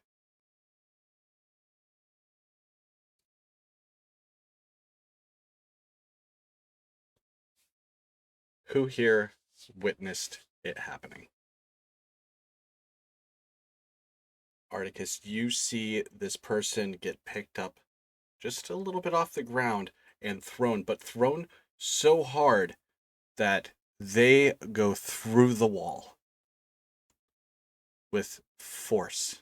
Who here witnessed it happening? Articus, you see this person get picked up just a little bit off the ground and thrown, but thrown so hard that they go through the wall with force.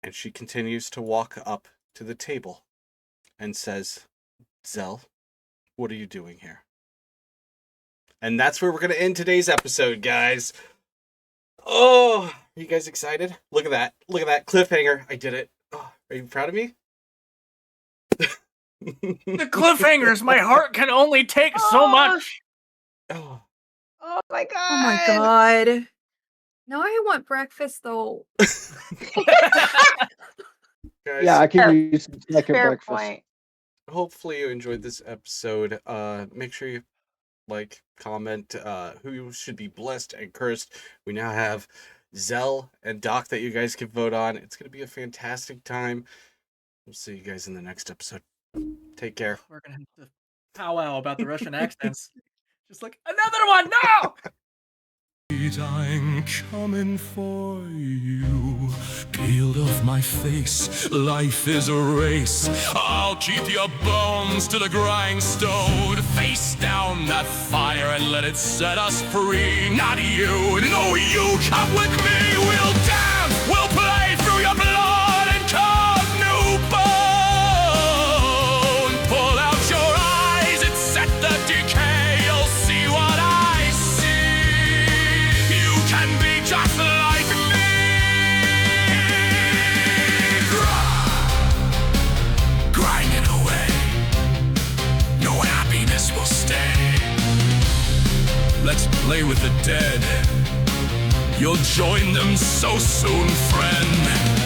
And she continues to walk up to the table and says, Zell, what are you doing here? And that's where we're going to end today's episode, guys. Oh, are you guys excited? Look at that. Look at that cliffhanger. I did it. Oh, are you proud of me? The cliffhangers, my heart can only take so much. Oh. Oh my god. Oh my god. Now I want breakfast though. Guys, Yeah, I Fair. could use some second Fair breakfast. point. hopefully you enjoyed this episode. Make sure you like, comment who should be blessed and cursed. We now have Zell and Doc that you guys can vote on. It's going to be a fantastic time. We'll see you guys in the next episode. Take care. We're gonna have to powwow about the Russian accents. Just like another one. No. I'm coming for you. Peeled off my face, life is a race. I'll keep your bones to the grindstone. Face down that fire and let it set us free. Not you, no, you come with me. We'll dance, we'll play through your blood and carve new bone. Pull out your eyes and set the decay. You'll see what I see. You can be just like me. Grinding away. No happiness will stay. Let's play with the dead. You'll join them so soon, friend.